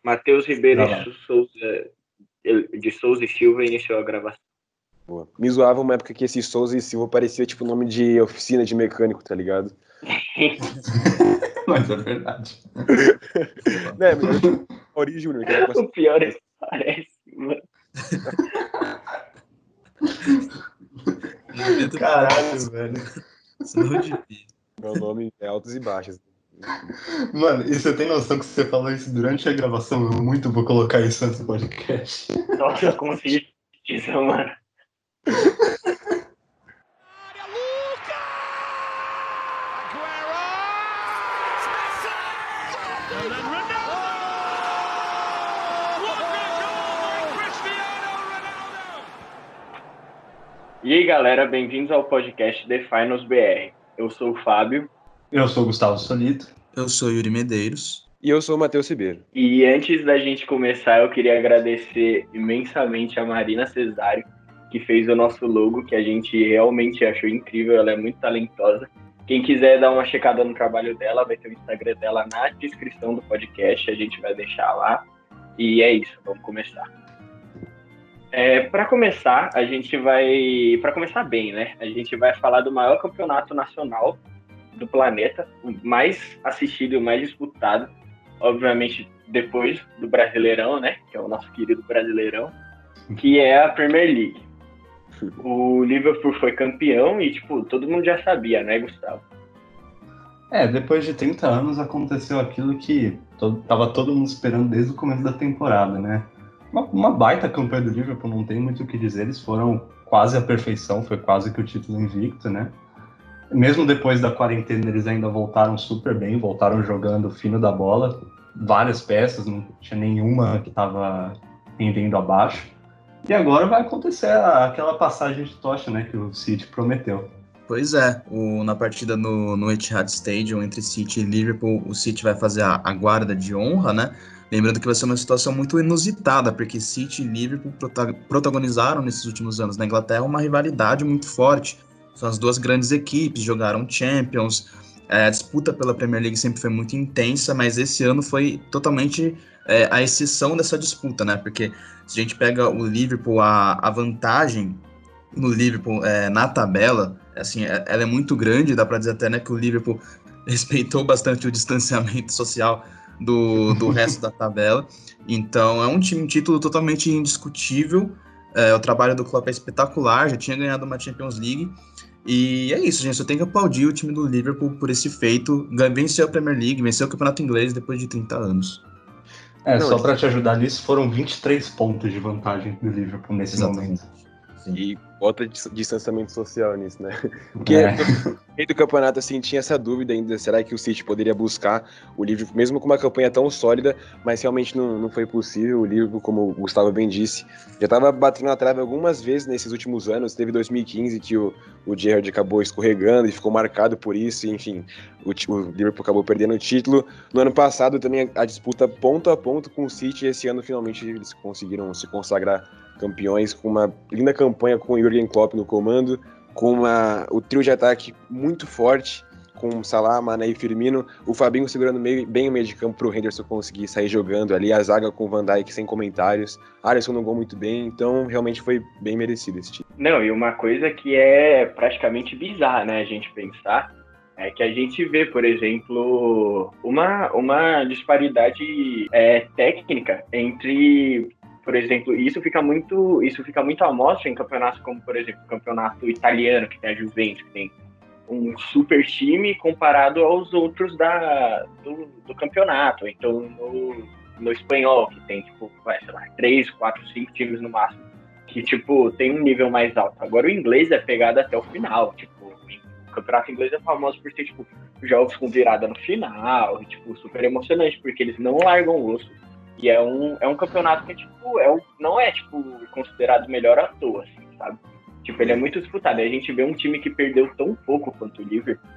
Matheus Ribeiro Vai lá. de Souza e Silva iniciou a gravação. Boa. Me zoava uma época que esse Souza e Silva parecia tipo nome de oficina de mecânico, tá ligado? Mas é verdade. Né, melhor tipo Mauri Júnior, que era O pior é que parece, mano. Caralho, velho. Isso não é difícil. Meu nome é altos e baixos. Mano, e você tem noção que você falou isso durante a gravação? Eu muito vou colocar isso antes do podcast. Nossa, com certeza, mano. E aí, galera, bem-vindos ao podcast The Finals BR. Eu sou o Fábio. Eu sou o Gustavo Solito. Eu sou Yuri Medeiros. E eu sou o Matheus Ribeiro. E antes da gente começar, eu queria agradecer imensamente a Marina Cesário, que fez o nosso logo, que a gente realmente achou incrível, ela é muito talentosa. Quem quiser dar uma checada no trabalho dela, vai ter o Instagram dela na descrição do podcast, a gente vai deixar lá. E é isso, vamos começar. Para começar, para começar bem, né? A gente vai falar do maior campeonato nacional do planeta, o mais assistido e o mais disputado, obviamente depois do Brasileirão, né? Que é o nosso querido Brasileirão, que é a Premier League. O Liverpool foi campeão e, tipo, todo mundo já sabia, né, Gustavo? Depois de 30 anos aconteceu aquilo que tava todo mundo esperando desde o começo da temporada, né? Uma baita campanha do Liverpool, não tem muito o que dizer, eles foram quase à perfeição, foi quase que o título invicto, né? Mesmo depois da quarentena, eles ainda voltaram super bem, voltaram jogando fino da bola, várias peças, não tinha nenhuma que estava rendendo abaixo. E agora vai acontecer aquela passagem de tocha, né, que o City prometeu. Pois é, na partida no Etihad Stadium entre City e Liverpool, o City vai fazer a guarda de honra, né? Lembrando que vai ser uma situação muito inusitada, porque City e Liverpool protagonizaram nesses últimos anos na Inglaterra uma rivalidade muito forte. São as duas grandes equipes, jogaram Champions, a disputa pela Premier League sempre foi muito intensa, mas esse ano foi totalmente a exceção dessa disputa, né? Porque se a gente pega o Liverpool, a vantagem no Liverpool na tabela, assim, ela é muito grande, dá para dizer até, né, que o Liverpool respeitou bastante o distanciamento social do resto da tabela. Então é um título totalmente indiscutível. O trabalho do Klopp é espetacular, já tinha ganhado uma Champions League. E é isso, gente, só tem que aplaudir o time do Liverpool por esse feito. Venceu a Premier League, venceu o Campeonato Inglês depois de 30 anos. Só para te ajudar nisso, foram 23 pontos de vantagem do Liverpool nesse momento. Sim. E bota distanciamento social nisso, né? Porque no meio do campeonato, assim, tinha essa dúvida ainda, será que o City poderia buscar o Liverpool, mesmo com uma campanha tão sólida, mas realmente não foi possível. O Liverpool, como o Gustavo bem disse, já estava batendo na trave algumas vezes nesses últimos anos. Teve 2015 que o Gerrard acabou escorregando e ficou marcado por isso, e, enfim, o Liverpool acabou perdendo o título. No ano passado também a disputa ponto a ponto com o City, e esse ano finalmente eles conseguiram se consagrar campeões com uma linda campanha com o Jürgen Klopp no comando, com o trio de ataque muito forte, com Salah, Mané e Firmino, o Fabinho segurando bem o meio de campo para o Henderson conseguir sair jogando ali, a zaga com o Van Dijk sem comentários, Alisson no gol muito bem, então realmente foi bem merecido esse título. Não, e uma coisa que é praticamente bizarra, né, a gente pensar, é que a gente vê, por exemplo, uma disparidade técnica entre... Por exemplo, isso fica muito à mostra em campeonatos como, por exemplo, o campeonato italiano, que tem a Juventus, que tem um super time comparado aos outros do campeonato. Então, no espanhol, que tem, tipo, 3, 4, 5 times no máximo, que, tipo, tem um nível mais alto. Agora, o inglês é pegado até o final. Tipo, o campeonato inglês é famoso por ter, tipo, jogos com virada no final, tipo, super emocionante, porque eles não largam o osso. E é um campeonato que, tipo, não é, tipo, considerado melhor à toa, assim, sabe? Tipo, ele é muito disputado. E a gente vê um time que perdeu tão pouco quanto o Liverpool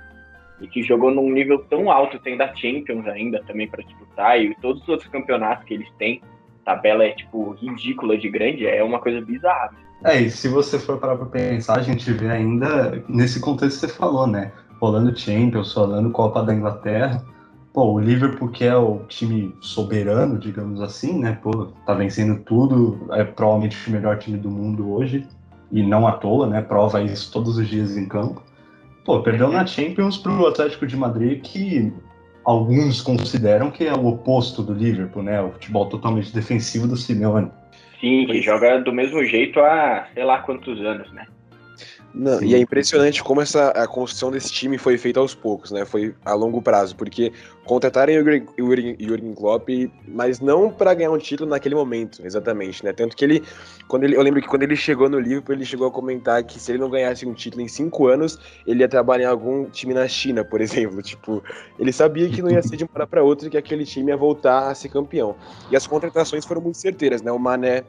e que jogou num nível tão alto, tem da Champions ainda também para disputar, e todos os outros campeonatos que eles têm, a tabela é, tipo, ridícula de grande, é uma coisa bizarra. E se você for parar pra pensar, a gente vê ainda, nesse contexto que você falou, né? Rolando Champions, rolando Copa da Inglaterra, Pô, o Liverpool, que é o time soberano, digamos assim, né? Pô, tá vencendo tudo, é provavelmente o melhor time do mundo hoje, e não à toa, né? Prova isso todos os dias em campo. Pô, perdeu na Champions pro Atlético de Madrid, que alguns consideram que é o oposto do Liverpool, né? O futebol totalmente defensivo do Simeone. Sim, que joga do mesmo jeito há sei lá quantos anos, né? Não, e é impressionante como a construção desse time foi feita aos poucos, né? Foi a longo prazo, porque contrataram o Jürgen Klopp, mas não para ganhar um título naquele momento, exatamente, né? Tanto que eu lembro que quando ele chegou no Liverpool, ele chegou a comentar que se ele não ganhasse um título em 5 anos, ele ia trabalhar em algum time na China, por exemplo. Tipo, ele sabia que não ia ser de uma hora para outra e que aquele time ia voltar a ser campeão. E as contratações foram muito certeiras, né? O Mané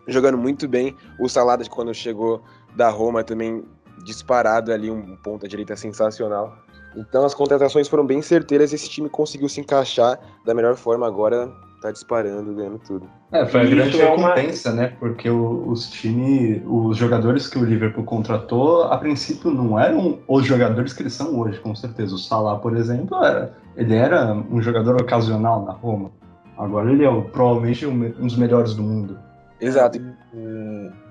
jogando muito bem, o Salah quando chegou da Roma também disparado ali, um ponta-direita sensacional. Então as contratações foram bem certeiras e esse time conseguiu se encaixar da melhor forma, agora tá disparando, ganhando tudo. Foi a grande recompensa, né? Porque os jogadores que o Liverpool contratou, a princípio não eram os jogadores que eles são hoje, com certeza. O Salah, por exemplo, ele era um jogador ocasional na Roma. Agora ele é provavelmente um dos melhores do mundo. Exato.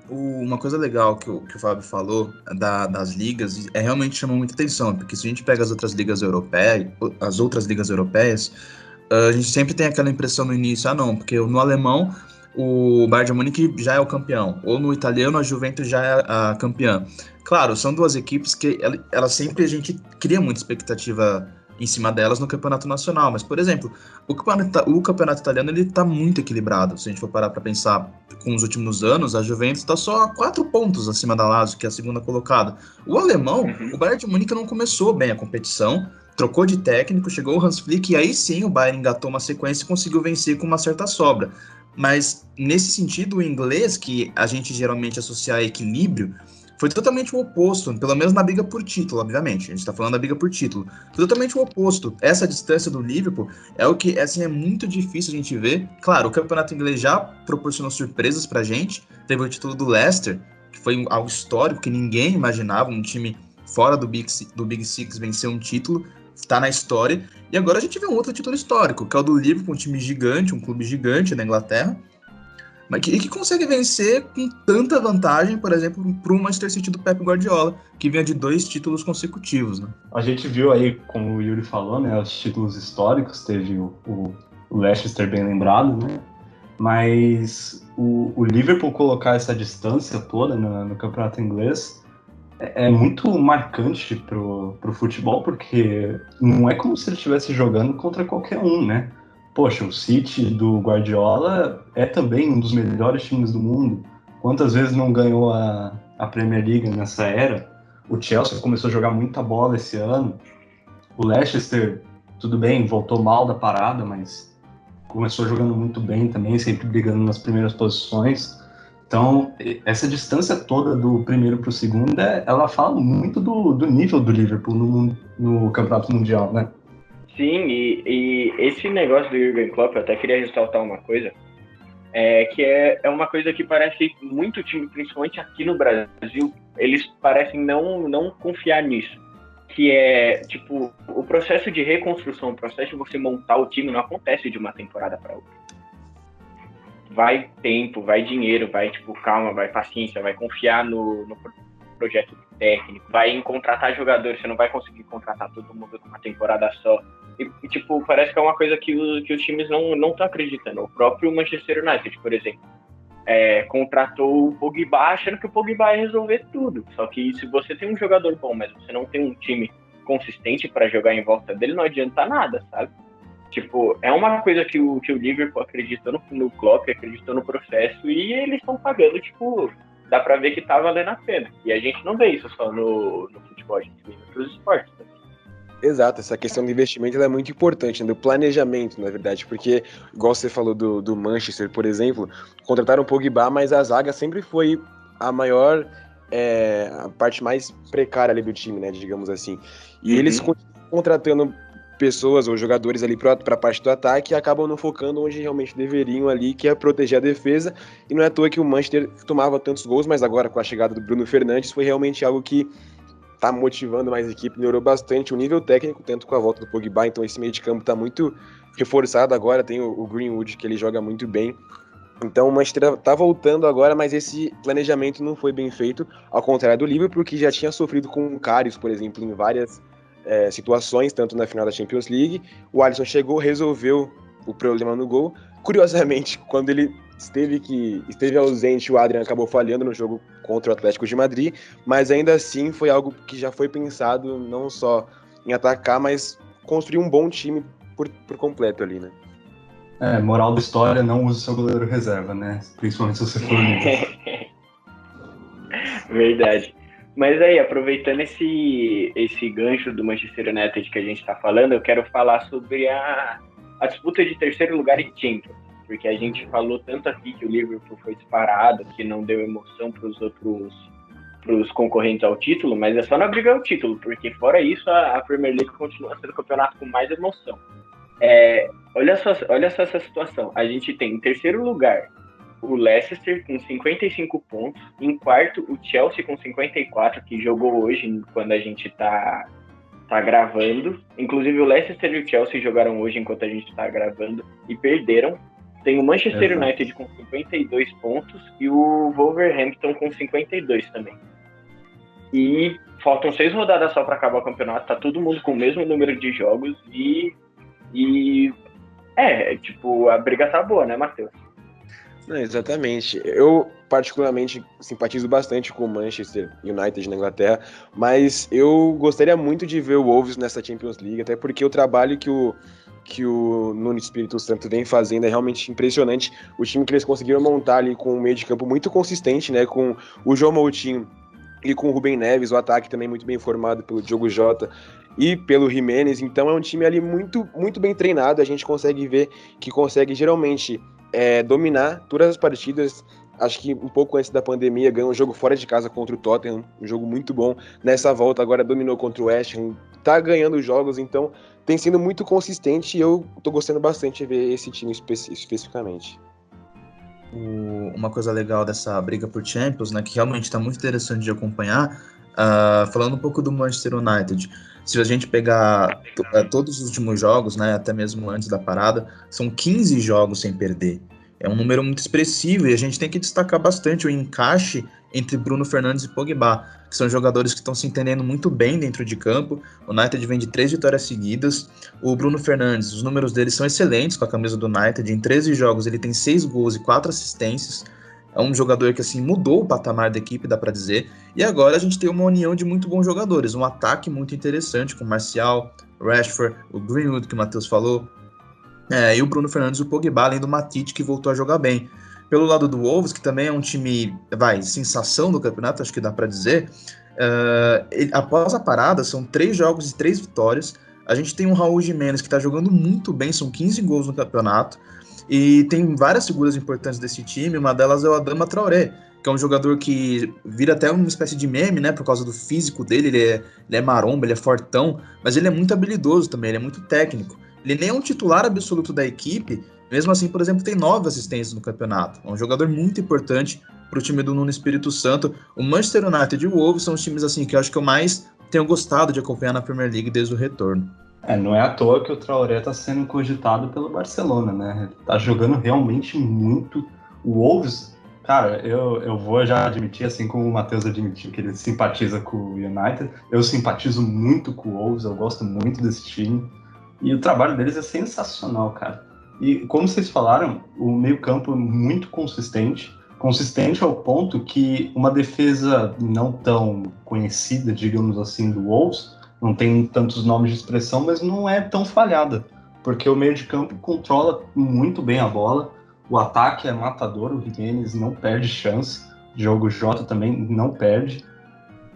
Uma coisa legal que o Fábio falou das ligas realmente chamou muita atenção, porque se a gente pega as outras ligas europeias, a gente sempre tem aquela impressão no início, não, porque no alemão o Bayern de Munique já é o campeão, ou no italiano a Juventus já é a campeã. Claro, são duas equipes que elas sempre a gente cria muita expectativa em cima delas no campeonato nacional, mas, por exemplo, o campeonato italiano ele tá muito equilibrado, se a gente for parar para pensar com os últimos anos, a Juventus está só a 4 pontos acima da Lazio, que é a segunda colocada. O alemão, o Bayern de Munique não começou bem a competição, trocou de técnico, chegou o Hans Flick, e aí sim o Bayern engatou uma sequência e conseguiu vencer com uma certa sobra. Mas, nesse sentido, o inglês, que a gente geralmente associa a equilíbrio, foi totalmente o oposto, pelo menos na briga por título, obviamente. A gente tá falando da briga por título. Foi totalmente o oposto. Essa distância do Liverpool é o que, assim, é muito difícil a gente ver. Claro, o campeonato inglês já proporcionou surpresas pra gente. Teve o título do Leicester, que foi algo histórico, que ninguém imaginava. Um time fora do Big Six vencer um título. Tá na história. E agora a gente vê um outro título histórico, que é o do Liverpool, um time gigante, um clube gigante da Inglaterra. Mas que consegue vencer com tanta vantagem, por exemplo, para o Manchester City do Pep Guardiola, que vinha de 2 títulos consecutivos, né? A gente viu aí, como o Yuri falou, né, os títulos históricos, teve o Leicester bem lembrado, né? Mas o Liverpool colocar essa distância toda no campeonato inglês é muito marcante pro futebol, porque não é como se ele estivesse jogando contra qualquer um, né? Poxa, o City do Guardiola é também um dos melhores times do mundo. Quantas vezes não ganhou a Premier League nessa era? O Chelsea começou a jogar muita bola esse ano. O Leicester, tudo bem, voltou mal da parada, mas começou jogando muito bem também, sempre brigando nas primeiras posições. Então, essa distância toda do primeiro para o segundo, ela fala muito do nível do Liverpool no Campeonato Mundial, né? Sim, e esse negócio do Jürgen Klopp, eu até queria ressaltar uma coisa, que é uma coisa que parece muito time, principalmente aqui no Brasil, eles parecem não confiar nisso, que é, tipo, o processo de reconstrução, o processo de você montar o time não acontece de uma temporada para outra. Vai tempo, vai dinheiro, vai, tipo, calma, vai paciência, vai confiar no projeto técnico, vai contratar jogadores, você não vai conseguir contratar todo mundo numa temporada só. E tipo, parece que é uma coisa que os times não estão acreditando. O próprio Manchester United, por exemplo, contratou o Pogba achando que o Pogba ia resolver tudo. Só que se você tem um jogador bom, mas você não tem um time consistente para jogar em volta dele, não adianta nada, sabe? Tipo, é uma coisa que o Liverpool acreditou no Klopp, acreditou no processo, e eles estão pagando, tipo, dá pra ver que tá valendo a pena. E a gente não vê isso só no futebol, a gente vê em outros esportes também. Exato, essa questão do investimento ela é muito importante, né? Do planejamento, na verdade, porque, igual você falou do Manchester, por exemplo, contrataram o Pogba, mas a zaga sempre foi a maior, a parte mais precária ali do time, né, digamos assim. E eles continuam contratando pessoas ou jogadores ali para a parte do ataque e acabam não focando onde realmente deveriam ali, que é proteger a defesa. E não é à toa que o Manchester tomava tantos gols, mas agora com a chegada do Bruno Fernandes foi realmente algo que tá motivando mais a equipe, melhorou bastante o nível técnico, tanto com a volta do Pogba, então esse meio de campo tá muito reforçado agora, tem o Greenwood, que ele joga muito bem. Então o Manchester tá voltando agora, mas esse planejamento não foi bem feito, ao contrário do Liverpool, que já tinha sofrido com o Karius, por exemplo, em várias situações, tanto na final da Champions League. O Alisson chegou, resolveu o problema no gol. Curiosamente, quando ele esteve ausente, o Adrian acabou falhando no jogo contra o Atlético de Madrid, mas ainda assim foi algo que já foi pensado não só em atacar, mas construir um bom time por completo ali, né? Moral da história, não use seu goleiro reserva, né? Principalmente se você for unido. Verdade. Mas aí, aproveitando esse gancho do Manchester United que a gente está falando, eu quero falar sobre a disputa de terceiro lugar em Champions. Porque a gente falou tanto aqui que o Liverpool foi disparado, que não deu emoção para os concorrentes ao título, mas é só não brigar o título, porque fora isso a Premier League continua sendo o campeonato com mais emoção. Olha só essa situação. A gente tem em terceiro lugar o Leicester com 55 pontos, em quarto o Chelsea com 54, que jogou hoje quando a gente tá gravando. Inclusive o Leicester e o Chelsea jogaram hoje enquanto a gente está gravando e perderam. Tem o Manchester United com 52 pontos e o Wolverhampton com 52 também. E faltam 6 rodadas só para acabar o campeonato, tá todo mundo com o mesmo número de jogos e a briga tá boa, né, Matheus? Não, exatamente. Eu, particularmente, simpatizo bastante com o Manchester United na Inglaterra, mas eu gostaria muito de ver o Wolves nessa Champions League, até porque o trabalho que o Nuno Espírito Santo vem fazendo é realmente impressionante. O time que eles conseguiram montar ali com um meio de campo muito consistente, né, com o João Moutinho e com o Rubem Neves, o ataque também muito bem formado pelo Diogo Jota e pelo Jimenez. Então é um time ali muito, muito bem treinado. A gente consegue ver que consegue geralmente dominar todas as partidas. Acho que um pouco antes da pandemia ganhou um jogo fora de casa contra o Tottenham, um jogo muito bom. Nessa volta agora dominou contra o West Ham, tá ganhando jogos, então tem sido muito consistente e eu tô gostando bastante de ver esse time especificamente. Uma coisa legal dessa briga por Champions, né, que realmente está muito interessante de acompanhar, falando um pouco do Manchester United, se a gente pegar todos os últimos jogos, né, até mesmo antes da parada, são 15 jogos sem perder. É um número muito expressivo e a gente tem que destacar bastante o encaixe entre Bruno Fernandes e Pogba, que são jogadores que estão se entendendo muito bem dentro de campo. O United vem de 3 vitórias seguidas. O Bruno Fernandes, os números dele são excelentes com a camisa do United. Em 13 jogos ele tem 6 gols e 4 assistências. É um jogador que assim mudou o patamar da equipe, dá para dizer. E agora a gente tem uma união de muito bons jogadores, um ataque muito interessante com o Martial, Rashford, o Greenwood que o Matheus falou, e o Bruno Fernandes e o Pogba, além do Matip que voltou a jogar bem. Pelo lado do Wolves, que também é um time, sensação do campeonato, acho que dá para dizer, após a parada, são 3 jogos e 3 vitórias. A gente tem um Raul Jimenez que está jogando muito bem, são 15 gols no campeonato. E tem várias figuras importantes desse time, uma delas é o Adama Traoré, que é um jogador que vira até uma espécie de meme, né, por causa do físico dele, ele é maromba, ele é fortão, mas ele é muito habilidoso também, ele é muito técnico. Ele nem é um titular absoluto da equipe, mesmo assim, por exemplo, tem 9 assistências no campeonato. É um jogador muito importante para o time do Nuno Espírito Santo. O Manchester United e o Wolves são os times assim que eu acho que eu mais tenho gostado de acompanhar na Premier League desde o retorno. Não é à toa que o Traoré está sendo cogitado pelo Barcelona, né? Ele tá jogando realmente muito. O Wolves, cara, eu vou já admitir, assim como o Matheus admitiu que ele simpatiza com o United, eu simpatizo muito com o Wolves, eu gosto muito desse time. E o trabalho deles é sensacional, cara. E como vocês falaram, o meio-campo é muito consistente ao ponto que uma defesa não tão conhecida, digamos assim, do Wolves, não tem tantos nomes de expressão, mas não é tão falhada, porque o meio de campo controla muito bem a bola, o ataque é matador, o Jimenez não perde chance, Diogo Jota também não perde,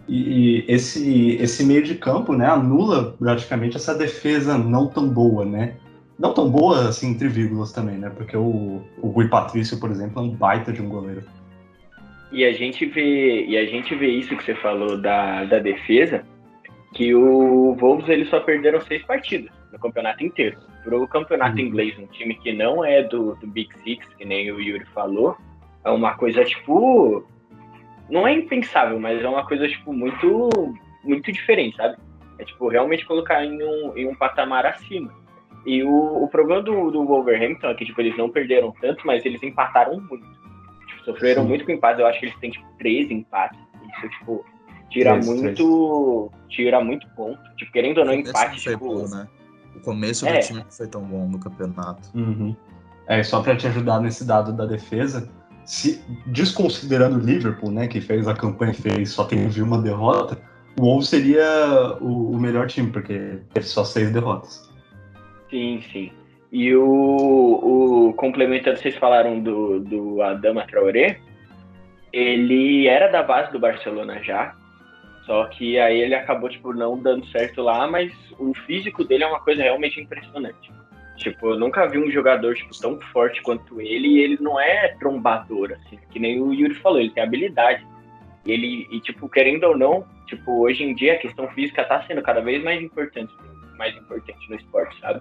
e esse meio de campo, né, anula praticamente essa defesa não tão boa, né? Não tão boa, assim, entre vírgulas também, né? Porque o Rui Patrício, por exemplo, é um baita de um goleiro. E a gente vê isso que você falou da defesa, que o Wolves eles só perderam 6 partidas no campeonato inteiro. Para o campeonato inglês, um time que não é do Big Six, que nem o Yuri falou, é uma coisa, tipo... Não é impensável, mas é uma coisa, tipo, muito, muito diferente, sabe? É tipo, realmente colocar em um patamar acima. E o problema do Wolverhampton é que, tipo, eles não perderam tanto, mas eles empataram muito. Tipo, sofreram muito com empates. Eu acho que eles têm, tipo, 13 empates. Isso, tipo, tira muito ponto. Tipo, querendo ou não, empate, tipo... bom, né? O começo do time não foi tão bom no campeonato. Só pra te ajudar nesse dado da defesa, desconsiderando o Liverpool, né, que fez a campanha e só teve uma derrota, o Wolves seria o melhor time, porque teve só 6 derrotas. Sim. E o complementando, vocês falaram do Adama Traoré, ele era da base do Barcelona já, só que aí ele acabou, tipo, não dando certo lá, mas o físico dele é uma coisa realmente impressionante. Tipo, eu nunca vi um jogador, tipo, tão forte quanto ele, e ele não é trombador, assim, que nem o Yuri falou, ele tem habilidade. E tipo, querendo ou não, tipo, hoje em dia a questão física tá sendo cada vez mais importante no esporte, sabe?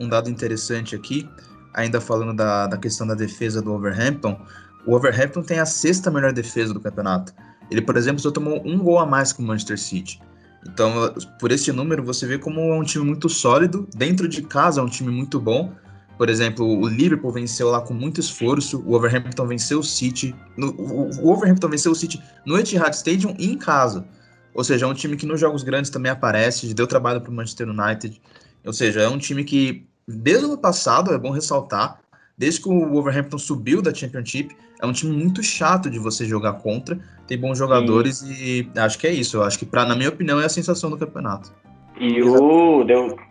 Um dado interessante aqui, ainda falando da questão da defesa do Wolverhampton, o Wolverhampton tem a 6ª melhor defesa do campeonato. Ele, por exemplo, só tomou 1 gol a mais que o Manchester City. Então, por esse número, você vê como é um time muito sólido. Dentro de casa é um time muito bom. Por exemplo, o Liverpool venceu lá com muito esforço. O Wolverhampton venceu o City. O Wolverhampton venceu o City no Etihad Stadium e em casa. Ou seja, é um time que nos jogos grandes também aparece. Deu trabalho para o Manchester United. Ou seja, é um time que, desde o ano passado, é bom ressaltar, desde que o Wolverhampton subiu da Championship, é um time muito chato de você jogar contra. Tem bons jogadores e acho que é isso. Eu acho que, na minha opinião, é a sensação do campeonato. E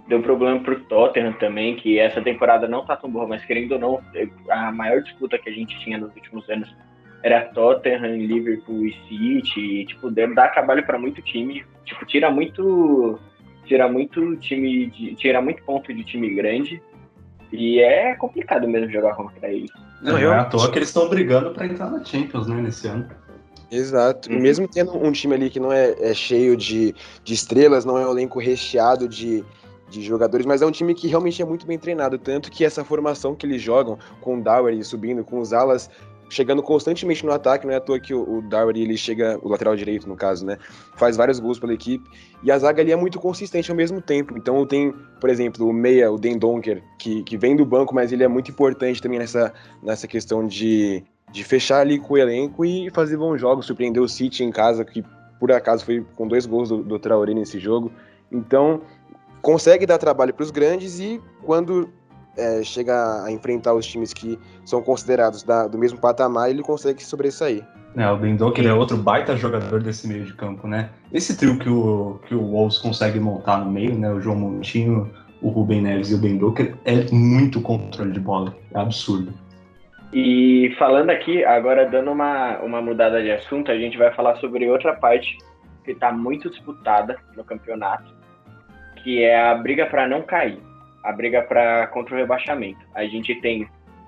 deu problema pro Tottenham também, que essa temporada não tá tão boa, mas querendo ou não, a maior disputa que a gente tinha nos últimos anos era Tottenham, Liverpool e City, e, tipo, dá trabalho para muito time, tipo, tira muito ponto de time grande, e é complicado mesmo jogar contra eles. Não é à toa que eles estão brigando para entrar na Champions, né, nesse ano. Exato. E mesmo tendo um time ali que não é cheio de estrelas, não é um elenco recheado de jogadores, mas é um time que realmente é muito bem treinado, tanto que essa formação que eles jogam, com o Dowerty subindo, com os alas chegando constantemente no ataque, não é à toa que o Dowerty, ele chega, o lateral direito no caso, né, faz vários gols pela equipe, e a zaga ali é muito consistente ao mesmo tempo. Então tem, por exemplo, o meia, o Dendoncker, que vem do banco, mas ele é muito importante também nessa questão de fechar ali com o elenco e fazer bons jogos, surpreender o City em casa, que por acaso foi com 2 gols do Traoré nesse jogo. Então, consegue dar trabalho para os grandes e quando chega a enfrentar os times que são considerados do mesmo patamar, ele consegue sobressair. O Dendoncker é outro baita jogador desse meio de campo, né? Esse trio que o Wolves consegue montar no meio, né? O João Moutinho, o Rubem Neves e o Dendoncker, é muito controle de bola, é absurdo. E falando aqui, agora dando uma mudada de assunto, a gente vai falar sobre outra parte que está muito disputada no campeonato, que é a briga para não cair, a briga contra o rebaixamento. A gente tem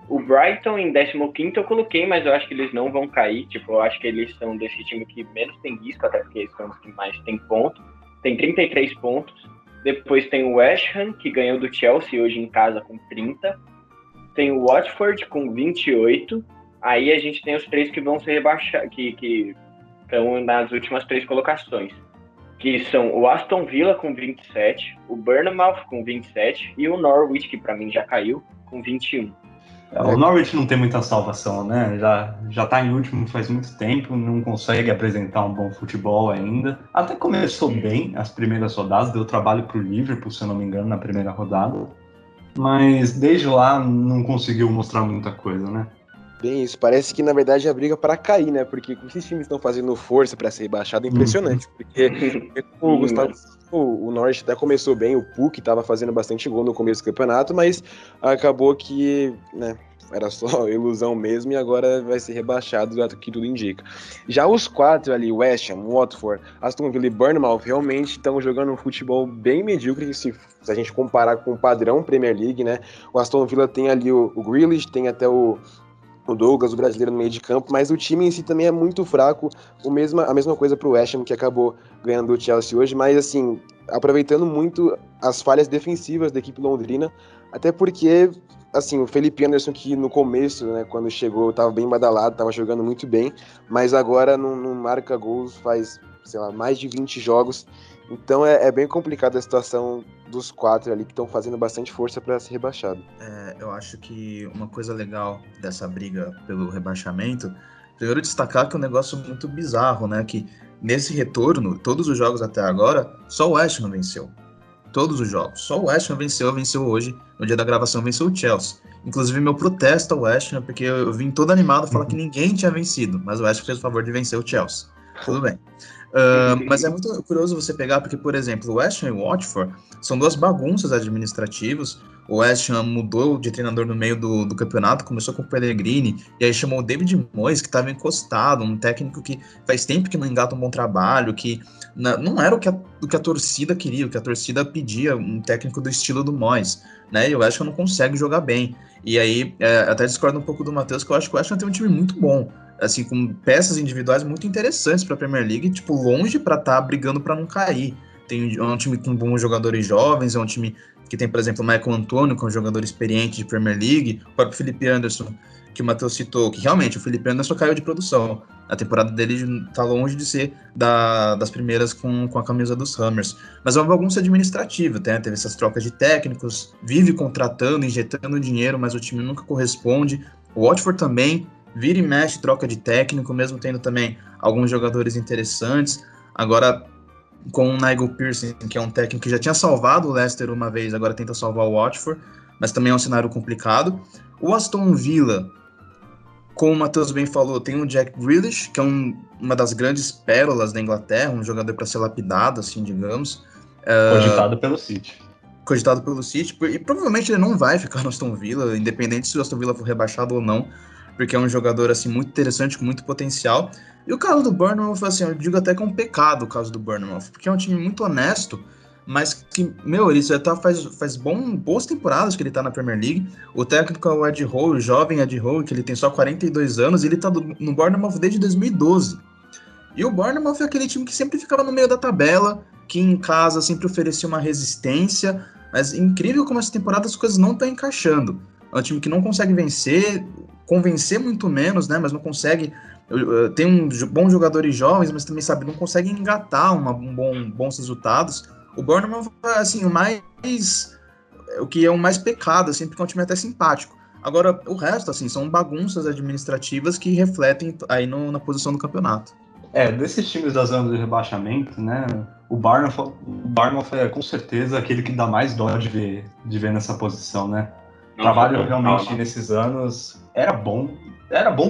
o Brighton em 15º, eu coloquei, mas eu acho que eles não vão cair. Tipo, eu acho que eles são desse time que menos tem risco, até porque eles são os que mais tem pontos. Tem 33 pontos. Depois tem o West Ham, que ganhou do Chelsea hoje em casa com 30. Tem o Watford com 28. Aí a gente tem os 3 que vão ser rebaixados, que estão nas últimas 3 colocações, que são o Aston Villa com 27, o Bournemouth com 27 e o Norwich, que para mim já caiu, com 21. O Norwich não tem muita salvação, né? Já tá em último faz muito tempo, não consegue apresentar um bom futebol ainda. Até começou bem as primeiras rodadas, deu trabalho pro Liverpool, se eu não me engano, na primeira rodada. Mas desde lá não conseguiu mostrar muita coisa, né? Bem isso, parece que na verdade é a briga para cair, né? Porque com esses times estão fazendo força para ser rebaixado, é impressionante. Porque o Gustavo, o Norwich até começou bem, o Puk estava fazendo bastante gol no começo do campeonato, mas acabou que, né, era só ilusão mesmo e agora vai ser rebaixado, que tudo indica. Já os 4 ali, West Ham, Watford, Aston Villa e Bournemouth, realmente estão jogando um futebol bem medíocre se a gente comparar com o padrão Premier League, né? O Aston Villa tem ali o Grealish, tem até o Douglas, o brasileiro, no meio de campo, mas o time em si também é muito fraco. A mesma coisa para o West Ham, que acabou ganhando o Chelsea hoje, mas assim, aproveitando muito as falhas defensivas da equipe londrina, até porque assim, o Felipe Anderson, que no começo, né, quando chegou, estava bem badalado, estava jogando muito bem, mas agora não marca gols faz sei lá, mais de 20 jogos. Então é bem complicada a situação dos 4 ali que estão fazendo bastante força para ser rebaixado. Eu acho que uma coisa legal dessa briga pelo rebaixamento, primeiro destacar que é um negócio muito bizarro, né? Que nesse retorno, todos os jogos até agora, só o West Ham venceu. Todos os jogos. Só o West Ham venceu hoje, no dia da gravação venceu o Chelsea. Inclusive meu protesto ao West Ham, porque eu vim todo animado falar que ninguém tinha vencido, mas o West Ham fez o favor de vencer o Chelsea. Tudo bem. Mas é muito curioso você pegar, porque, por exemplo, o West Ham e o Watford são duas bagunças administrativas. O West Ham mudou de treinador no meio do campeonato, começou com o Pellegrini, e aí chamou o David Moyes, que estava encostado, um técnico que faz tempo que não engata um bom trabalho, que não era o que a torcida queria, o que a torcida pedia, um técnico do estilo do Moyes, né? E o West Ham não consegue jogar bem. E aí, até discordo um pouco do Matheus, que eu acho que o West Ham tem um time muito bom, assim, com peças individuais muito interessantes para a Premier League, tipo, longe para estar brigando para não cair. É um time com bons jogadores jovens, é um time que tem, por exemplo, o Michael Antonio, que é um jogador experiente de Premier League, o próprio Felipe Anderson, que o Matheus citou, que realmente o Felipe Anderson caiu de produção. A temporada dele está longe de ser das primeiras com a camisa dos Hammers. Mas é uma bagunça administrativa, né? Teve essas trocas de técnicos, vive contratando, injetando dinheiro, mas o time nunca corresponde. O Watford também vira e mexe, troca de técnico, mesmo tendo também alguns jogadores interessantes. Agora, com o Nigel Pearson, que é um técnico que já tinha salvado o Leicester uma vez, agora tenta salvar o Watford, mas também é um cenário complicado. O Aston Villa, como o Matheus bem falou, tem o Jack Grealish, que é uma das grandes pérolas da Inglaterra, um jogador para ser lapidado, assim, digamos. Cogitado pelo City. Cogitado pelo City, e provavelmente ele não vai ficar no Aston Villa, independente se o Aston Villa for rebaixado ou não, porque é um jogador, assim, muito interessante, com muito potencial. E o caso do Bournemouth, assim, eu digo até que é um pecado o caso do Bournemouth, porque é um time muito honesto, mas que, ele já faz boas temporadas que ele tá na Premier League. O técnico é o Ed Howe, o jovem Ed Howe, que ele tem só 42 anos, e ele tá no Bournemouth desde 2012. E o Bournemouth é aquele time que sempre ficava no meio da tabela, que em casa sempre oferecia uma resistência, mas incrível como essa temporada as coisas não estão encaixando. É um time que não consegue vencer, convencer muito menos, né, mas não consegue. Tem bons jogadores jovens, mas também, sabe, não consegue engatar bons resultados. O Bournemouth é, assim, o que é o mais pecado, assim, porque é um time até simpático. Agora, o resto, assim, são bagunças administrativas que refletem aí na posição do campeonato. Desses times da zona de rebaixamento, né, o Bournemouth é com certeza aquele que dá mais dó de ver nessa posição, né. O trabalho realmente nesses anos era bom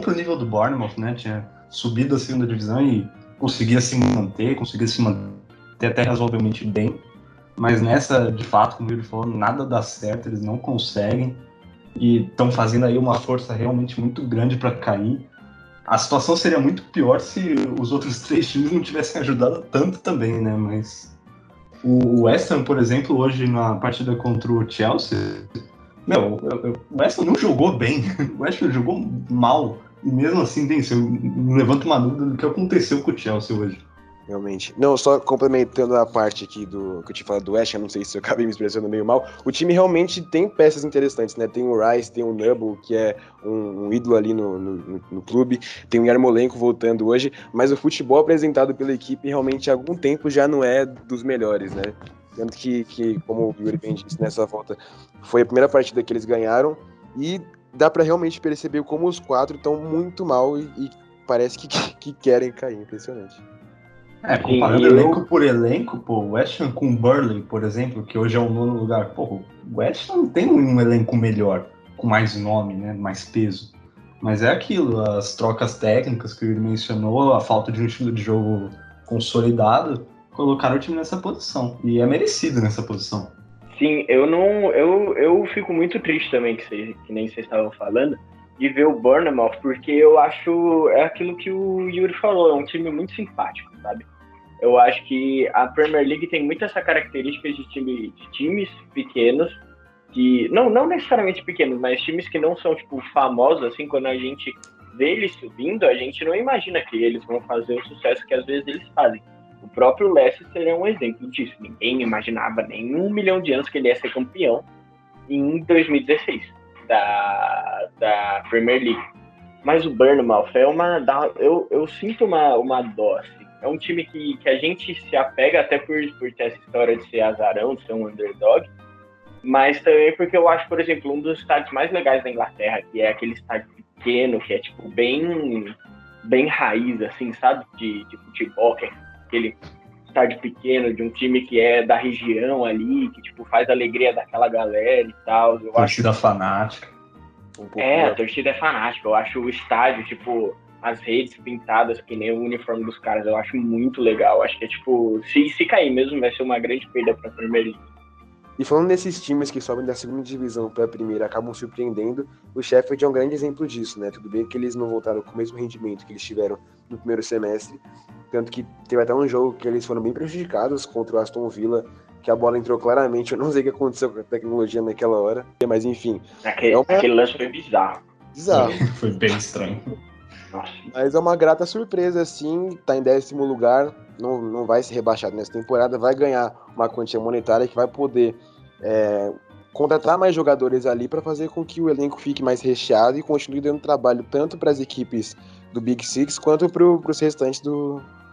pro nível do Bournemouth, né, tinha subido a segunda divisão e conseguia se manter até razoavelmente bem, mas nessa, de fato, como ele falou, nada dá certo, eles não conseguem e estão fazendo aí uma força realmente muito grande para cair. A situação seria muito pior se os outros 3 times não tivessem ajudado tanto também, né, mas o West Ham, por exemplo, hoje na partida contra o Chelsea, o West Ham não jogou bem, o West Ham jogou mal, e mesmo assim venceu. Levanta uma dúvida do que aconteceu com o Chelsea hoje. Realmente. Não, só complementando a parte aqui que eu te falei do West Ham, não sei se eu acabei me expressando meio mal, o time realmente tem peças interessantes, né? Tem o Rice, tem o Noble, que é um ídolo ali no clube, tem o Yarmolenko voltando hoje, mas o futebol apresentado pela equipe realmente há algum tempo já não é dos melhores, né? Tanto que como o Yuri bem disse nessa volta, foi a primeira partida que eles ganharam e dá pra realmente perceber como os 4 estão muito mal e parece que querem cair, impressionante. Comparando elenco por elenco, o West Ham com o Burnley, por exemplo, que hoje é o 9º lugar, o West Ham tem um elenco melhor, com mais nome, né, mais peso. Mas é aquilo, as trocas técnicas que ele mencionou, a falta de um estilo de jogo consolidado, colocaram o time nessa posição. E é merecido nessa posição. Sim, eu fico muito triste também, que nem vocês estavam falando, de ver o Bournemouth, porque eu acho, é aquilo que o Yuri falou, é um time muito simpático, sabe? Eu acho que a Premier League tem muito essa característica de times pequenos, que não necessariamente pequenos, mas times que não são, tipo, famosos, assim, quando a gente vê eles subindo, a gente não imagina que eles vão fazer o sucesso que às vezes eles fazem. O próprio Leicester é um exemplo disso. Ninguém imaginava nem 1 milhão de anos que ele ia ser campeão em 2016 da Premier League. Mas o Bournemouth eu sinto uma dó, assim, é um time que a gente se apega até por ter essa história de ser azarão, de ser um underdog, mas também porque eu acho, por exemplo, um dos estádios mais legais da Inglaterra, que é aquele estádio pequeno, que é tipo bem raiz, assim, sabe? De futebol, que é aquele estádio pequeno de um time que é da região ali, que tipo faz a alegria daquela galera e tal. Torcida fanática. A torcida é fanática. Eu acho o estádio, tipo, as redes pintadas que nem o uniforme dos caras, eu acho muito legal. Acho que é tipo, se cair mesmo, vai ser uma grande perda pra Premier League. E falando desses times que sobem da segunda divisão para a primeira, acabam surpreendendo, o Sheffield é um grande exemplo disso, né? Tudo bem que eles não voltaram com o mesmo rendimento que eles tiveram no primeiro semestre, tanto que teve até um jogo que eles foram bem prejudicados contra o Aston Villa, que a bola entrou claramente, eu não sei o que aconteceu com a tecnologia naquela hora, mas enfim. Aquele lance foi bizarro. Foi bem estranho. Nossa. Mas é uma grata surpresa, assim, tá em 10º lugar, não vai ser rebaixado nessa temporada, vai ganhar uma quantia monetária que vai poder contratar mais jogadores ali para fazer com que o elenco fique mais recheado e continue dando trabalho tanto para as equipes do Big Six quanto para os restantes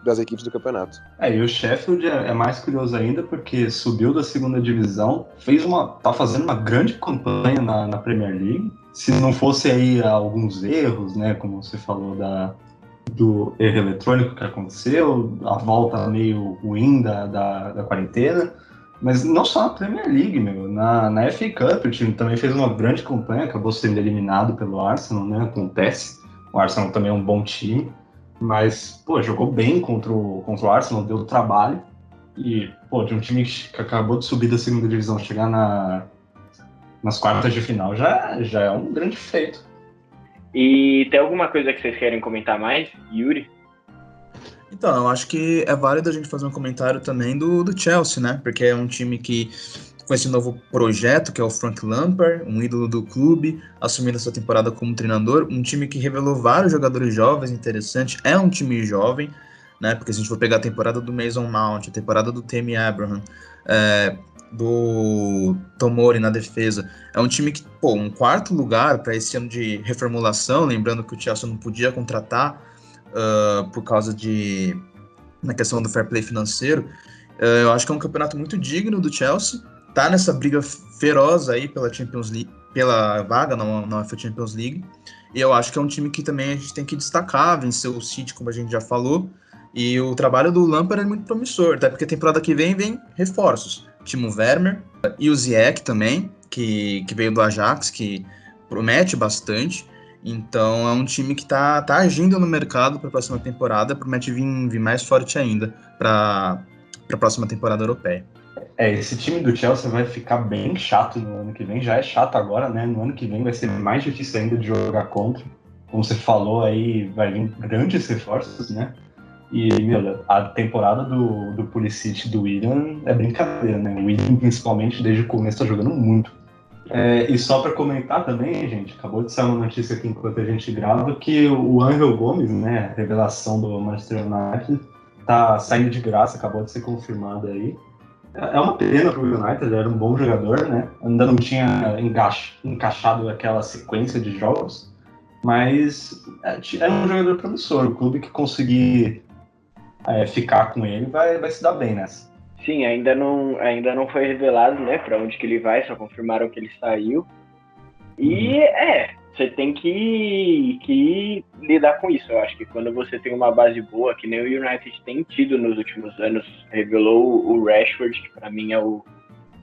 das equipes do campeonato. E o Sheffield é mais curioso ainda porque subiu da segunda divisão, tá fazendo uma grande campanha na Premier League. Se não fosse aí alguns erros, né, como você falou do erro eletrônico que aconteceu, a volta meio ruim da quarentena, mas não só na Premier League, na FA Cup o time também fez uma grande campanha, acabou sendo eliminado pelo Arsenal, né, acontece, o Arsenal também é um bom time, mas, jogou bem contra o Arsenal, deu trabalho, e, de um time que acabou de subir da segunda divisão, chegar nas quartas de final, já é um grande feito. E tem alguma coisa que vocês querem comentar mais, Yuri? Então, eu acho que é válido a gente fazer um comentário também do Chelsea, né? Porque é um time que, com esse novo projeto, que é o Frank Lampard, um ídolo do clube, assumindo essa temporada como treinador, um time que revelou vários jogadores jovens interessantes, é um time jovem, né? Porque se a gente for pegar a temporada do Mason Mount, a temporada do Tammy Abraham, do Tomori na defesa, é um time que, um 4º lugar para esse ano de reformulação, lembrando que o Chelsea não podia contratar por causa na questão do fair play financeiro, eu acho que é um campeonato muito digno do Chelsea, tá nessa briga feroz aí pela Champions League, pela vaga na UEFA Champions League, e eu acho que é um time que também a gente tem que destacar, venceu o City, como a gente já falou, e o trabalho do Lampard é muito promissor, até porque a temporada que vem reforços, Timo Werner e o Ziyech também, que veio do Ajax, que promete bastante. Então é um time que tá agindo no mercado para a próxima temporada, promete vir mais forte ainda para a próxima temporada europeia. Esse time do Chelsea vai ficar bem chato no ano que vem, já é chato agora, né? No ano que vem vai ser mais difícil ainda de jogar contra. Como você falou aí, vai vir grandes reforços, né? E, a temporada do Pulisic e do Willian é brincadeira, né? O Willian, principalmente, desde o começo, tá jogando muito. E só para comentar também, gente, acabou de sair uma notícia aqui enquanto a gente grava, que o Ángel Gomes, né, revelação do Manchester United, tá saindo de graça, acabou de ser confirmado aí. É uma pena pro United, ele era um bom jogador, né, ainda não tinha encaixado aquela sequência de jogos, mas é um jogador promissor, o clube que conseguir ficar com ele vai se dar bem nessa. Sim, ainda não foi revelado, né, para onde que ele vai, só confirmaram que ele saiu. E você tem que lidar com isso. Eu acho que quando você tem uma base boa, que nem o United tem tido nos últimos anos, revelou o Rashford, que para mim é o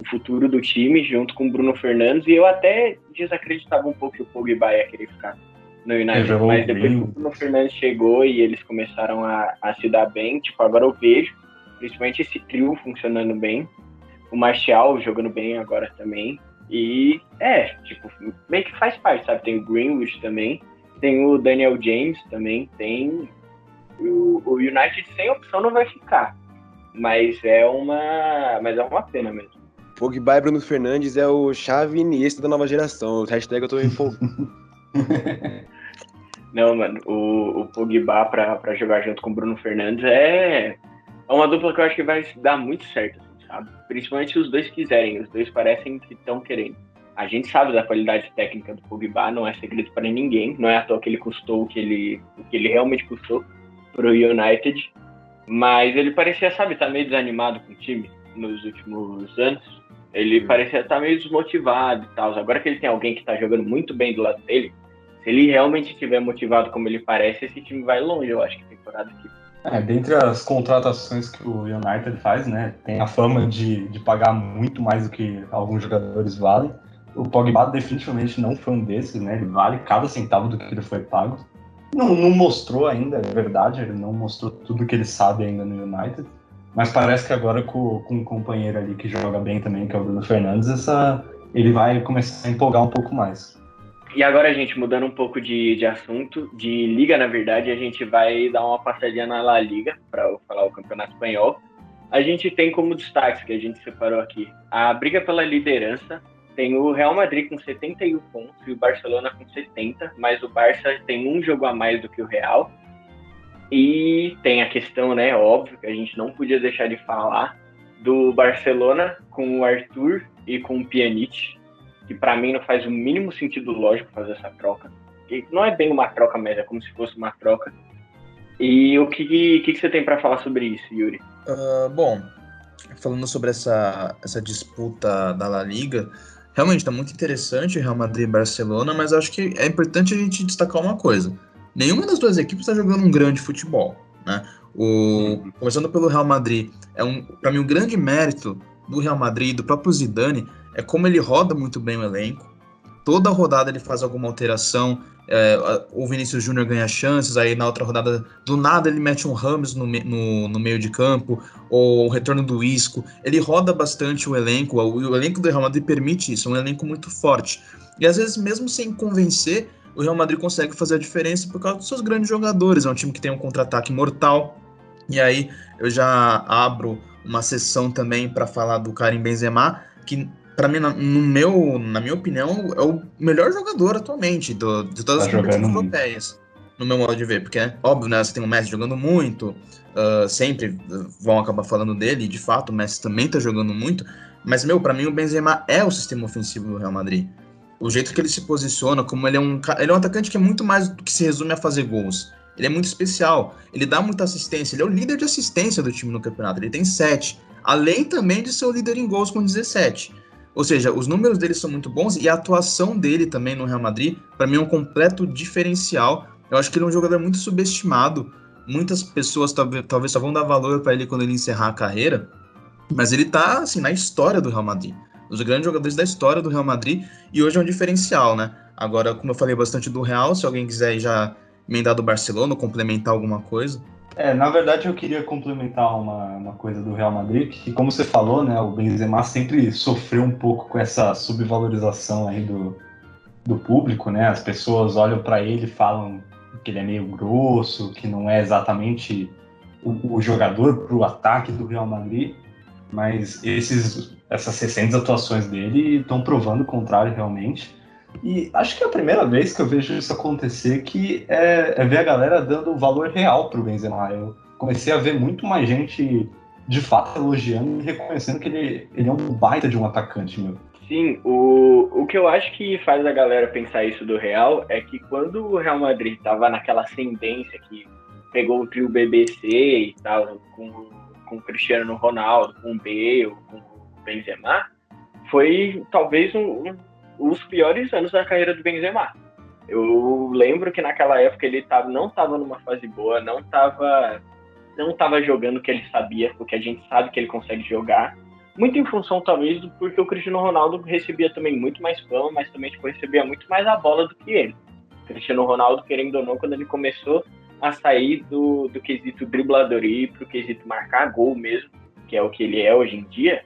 futuro do time, junto com o Bruno Fernandes, e eu até desacreditava um pouco que o Pogba ia querer ficar no United, mas depois que o Bruno Fernandes chegou e eles começaram a se dar bem, agora eu vejo principalmente esse trio funcionando bem, o Martial jogando bem agora também, e meio que faz parte, sabe? Tem o Greenwood também, tem o Daniel James também, tem o United sem opção não vai ficar, mas é uma pena mesmo. Pogba e Bruno Fernandes é o Xavi Iniesta da nova geração, o hashtag eu tô empolgado. Não, mano, o Pogba pra jogar junto com o Bruno Fernandes é uma dupla que eu acho que vai dar muito certo, assim, sabe? Principalmente se os dois quiserem, os dois parecem que estão querendo. A gente sabe da qualidade técnica do Pogba, não é segredo para ninguém, não é à toa que ele custou o que ele realmente custou pro United, Mas ele parecia, sabe, tá meio desanimado com o time nos últimos anos. Ele parecia estar meio desmotivado e tal. Agora que ele tem alguém que tá jogando muito bem do lado dele, se ele realmente estiver motivado como ele parece, esse time vai longe, eu acho, que temporada aqui. Dentre as contratações que o United faz, né, tem a fama de pagar muito mais do que alguns jogadores valem. O Pogba definitivamente não foi um desses, né, ele vale cada centavo do que ele foi pago. Não mostrou ainda, é verdade, ele não mostrou tudo que ele sabe ainda no United, mas parece que agora com um companheiro ali que joga bem também, que é o Bruno Fernandes, ele vai começar a empolgar um pouco mais. E agora, gente, mudando um pouco de assunto, de liga, na verdade, a gente vai dar uma passadinha na La Liga, para falar o Campeonato Espanhol. A gente tem como destaques, que a gente separou aqui, a briga pela liderança. Tem o Real Madrid com 71 pontos e o Barcelona com 70, mas o Barça tem um jogo a mais do que o Real. E tem a questão, né, óbvio, que a gente não podia deixar de falar, do Barcelona com o Arthur e com o Pjanic, que para mim não faz o mínimo sentido lógico fazer essa troca. Que não é bem uma troca, mas é como se fosse uma troca. E o que você tem para falar sobre isso, Yuri? Bom, falando sobre essa disputa da La Liga, realmente está muito interessante Real Madrid e Barcelona, mas acho que é importante a gente destacar uma coisa. Nenhuma das duas equipes está jogando um grande futebol, né? Começando pelo Real Madrid, para mim o grande mérito do Real Madrid e do próprio Zidane é como ele roda muito bem o elenco. Toda rodada ele faz alguma alteração. O Vinícius Júnior ganha chances, aí na outra rodada, do nada ele mete um Rames no meio de campo, ou o retorno do Isco. Ele roda bastante o elenco. O elenco do Real Madrid permite isso, é um elenco muito forte. E às vezes, mesmo sem convencer, o Real Madrid consegue fazer a diferença por causa dos seus grandes jogadores. É um time que tem um contra-ataque mortal. E aí eu já abro uma sessão também para falar do Karim Benzema, que para mim, na minha opinião, é o melhor jogador atualmente de todas as competições europeias, no meu modo de ver, porque é óbvio, né, você tem o Messi jogando muito, sempre vão acabar falando dele, e de fato o Messi também tá jogando muito, mas, para mim o Benzema é o sistema ofensivo do Real Madrid. O jeito que ele se posiciona, como ele é um atacante que é muito mais do que se resume a fazer gols. Ele é muito especial, ele dá muita assistência, ele é o líder de assistência do time no campeonato, ele tem 7, além também de ser o líder em gols com 17. Ou seja, os números dele são muito bons e a atuação dele também no Real Madrid, para mim, é um completo diferencial. Eu acho que ele é um jogador muito subestimado. Muitas pessoas talvez só vão dar valor para ele quando ele encerrar a carreira, mas ele tá, assim, na história do Real Madrid. Os grandes jogadores da história do Real Madrid, e hoje é um diferencial, né? Agora, como eu falei bastante do Real, se alguém quiser já emendar do Barcelona ou complementar alguma coisa... Na verdade eu queria complementar uma coisa do Real Madrid, que como você falou, né, o Benzema sempre sofreu um pouco com essa subvalorização aí do público, né, as pessoas olham para ele e falam que ele é meio grosso, que não é exatamente o jogador para o ataque do Real Madrid, mas essas recentes atuações dele estão provando o contrário realmente. E acho que é a primeira vez que eu vejo isso acontecer, que é ver a galera dando valor real pro Benzema. Eu comecei a ver muito mais gente, de fato, elogiando e reconhecendo que ele é um baita de um atacante, meu. Sim, o que eu acho que faz a galera pensar isso do Real é que quando o Real Madrid tava naquela ascendência que pegou o trio BBC e tal, com o Cristiano Ronaldo, com o Bale, com o Benzema, foi talvez os piores anos da carreira do Benzema. Eu lembro que naquela época ele não estava numa fase boa, não estava jogando o que ele sabia, porque a gente sabe que ele consegue jogar, muito em função talvez porque o Cristiano Ronaldo recebia também muito mais fama, mas também recebia muito mais a bola do que ele. O Cristiano Ronaldo, querendo ou não, quando ele começou a sair do quesito dribladoria para o quesito marcar gol mesmo, que é o que ele é hoje em dia,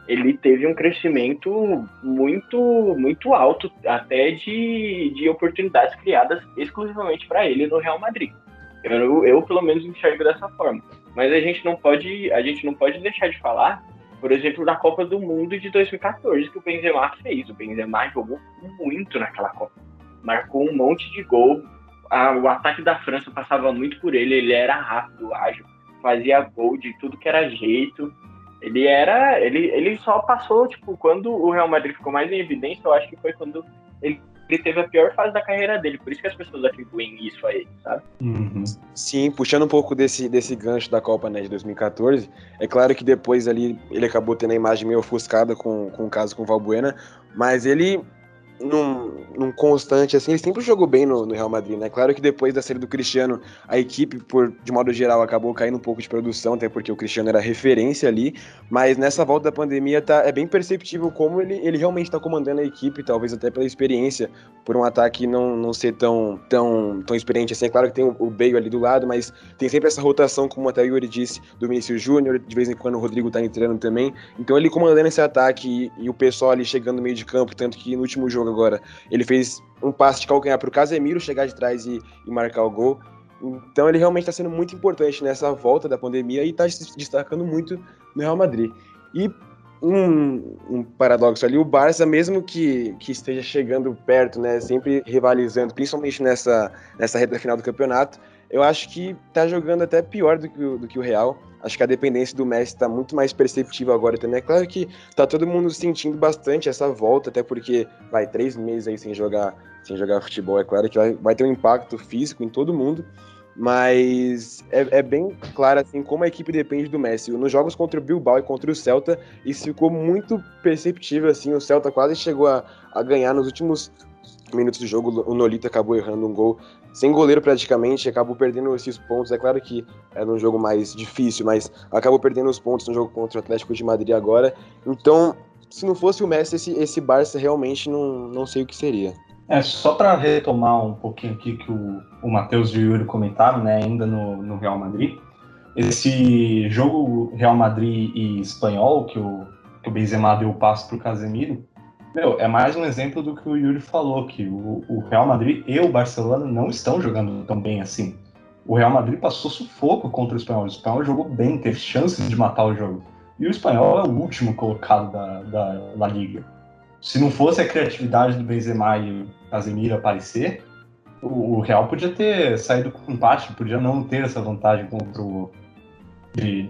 ele teve um crescimento muito, muito alto, até de oportunidades criadas exclusivamente para ele no Real Madrid. Eu pelo menos enxergo dessa forma. Mas a gente não pode deixar de falar, por exemplo, da Copa do Mundo de 2014 que o Benzema fez. O Benzema jogou muito naquela Copa. Marcou um monte de gol. O ataque da França passava muito por ele. Ele era rápido, ágil, fazia gol de tudo que era jeito. Ele só passou, quando o Real Madrid ficou mais em evidência, eu acho que foi quando ele teve a pior fase da carreira dele, por isso que as pessoas atribuem isso a ele, sabe? Uhum. Sim, puxando um pouco desse gancho da Copa, né, de 2014, é claro que depois ali ele acabou tendo a imagem meio ofuscada com o caso com o Valbuena, mas ele, num constante, assim, ele sempre jogou bem no Real Madrid, né? Claro que depois da saída do Cristiano, a equipe, de modo geral, acabou caindo um pouco de produção, até porque o Cristiano era referência ali, mas nessa volta da pandemia é bem perceptível como ele realmente está comandando a equipe, talvez até pela experiência, por um ataque não ser tão experiente assim. É claro que tem o Bale ali do lado, mas tem sempre essa rotação, como até o Yuri disse, do Vinícius Júnior, de vez em quando o Rodrigo tá entrando também, então ele comandando esse ataque e o pessoal ali chegando no meio de campo, tanto que no último jogo agora, ele fez um passe de calcanhar para o Casemiro chegar de trás e marcar o gol. Então ele realmente está sendo muito importante nessa volta da pandemia e está se destacando muito no Real Madrid. E um paradoxo ali, o Barça, mesmo que esteja chegando perto, né, sempre rivalizando, principalmente nessa reta final do campeonato, eu acho que está jogando até pior do que o Real. Acho que a dependência do Messi está muito mais perceptível agora também. É claro que tá todo mundo sentindo bastante essa volta, até porque 3 meses aí sem jogar futebol. É claro que vai ter um impacto físico em todo mundo, mas é bem claro assim como a equipe depende do Messi. Nos jogos contra o Bilbao e contra o Celta, isso ficou muito perceptível, assim. O Celta quase chegou a ganhar nos últimos minutos do jogo. O Nolito acabou errando um gol sem goleiro praticamente, acabou perdendo esses pontos. É claro que era um jogo mais difícil, mas acabou perdendo os pontos no jogo contra o Atlético de Madrid agora. Então, se não fosse o Messi, esse Barça realmente não sei o que seria. Só para retomar um pouquinho aqui que o Matheus e o Yuri comentaram, né, ainda no Real Madrid, esse jogo Real Madrid e Espanhol, que o Benzema deu o passo para o Casemiro, é mais um exemplo do que o Yuri falou, que o Real Madrid e o Barcelona não estão jogando tão bem assim. O Real Madrid passou sufoco contra o Espanhol jogou bem, teve chances de matar o jogo. E o Espanhol é o último colocado da La Liga. Se não fosse a criatividade do Benzema e o Casemiro aparecer, o Real podia ter saído com empate, podia não ter essa vantagem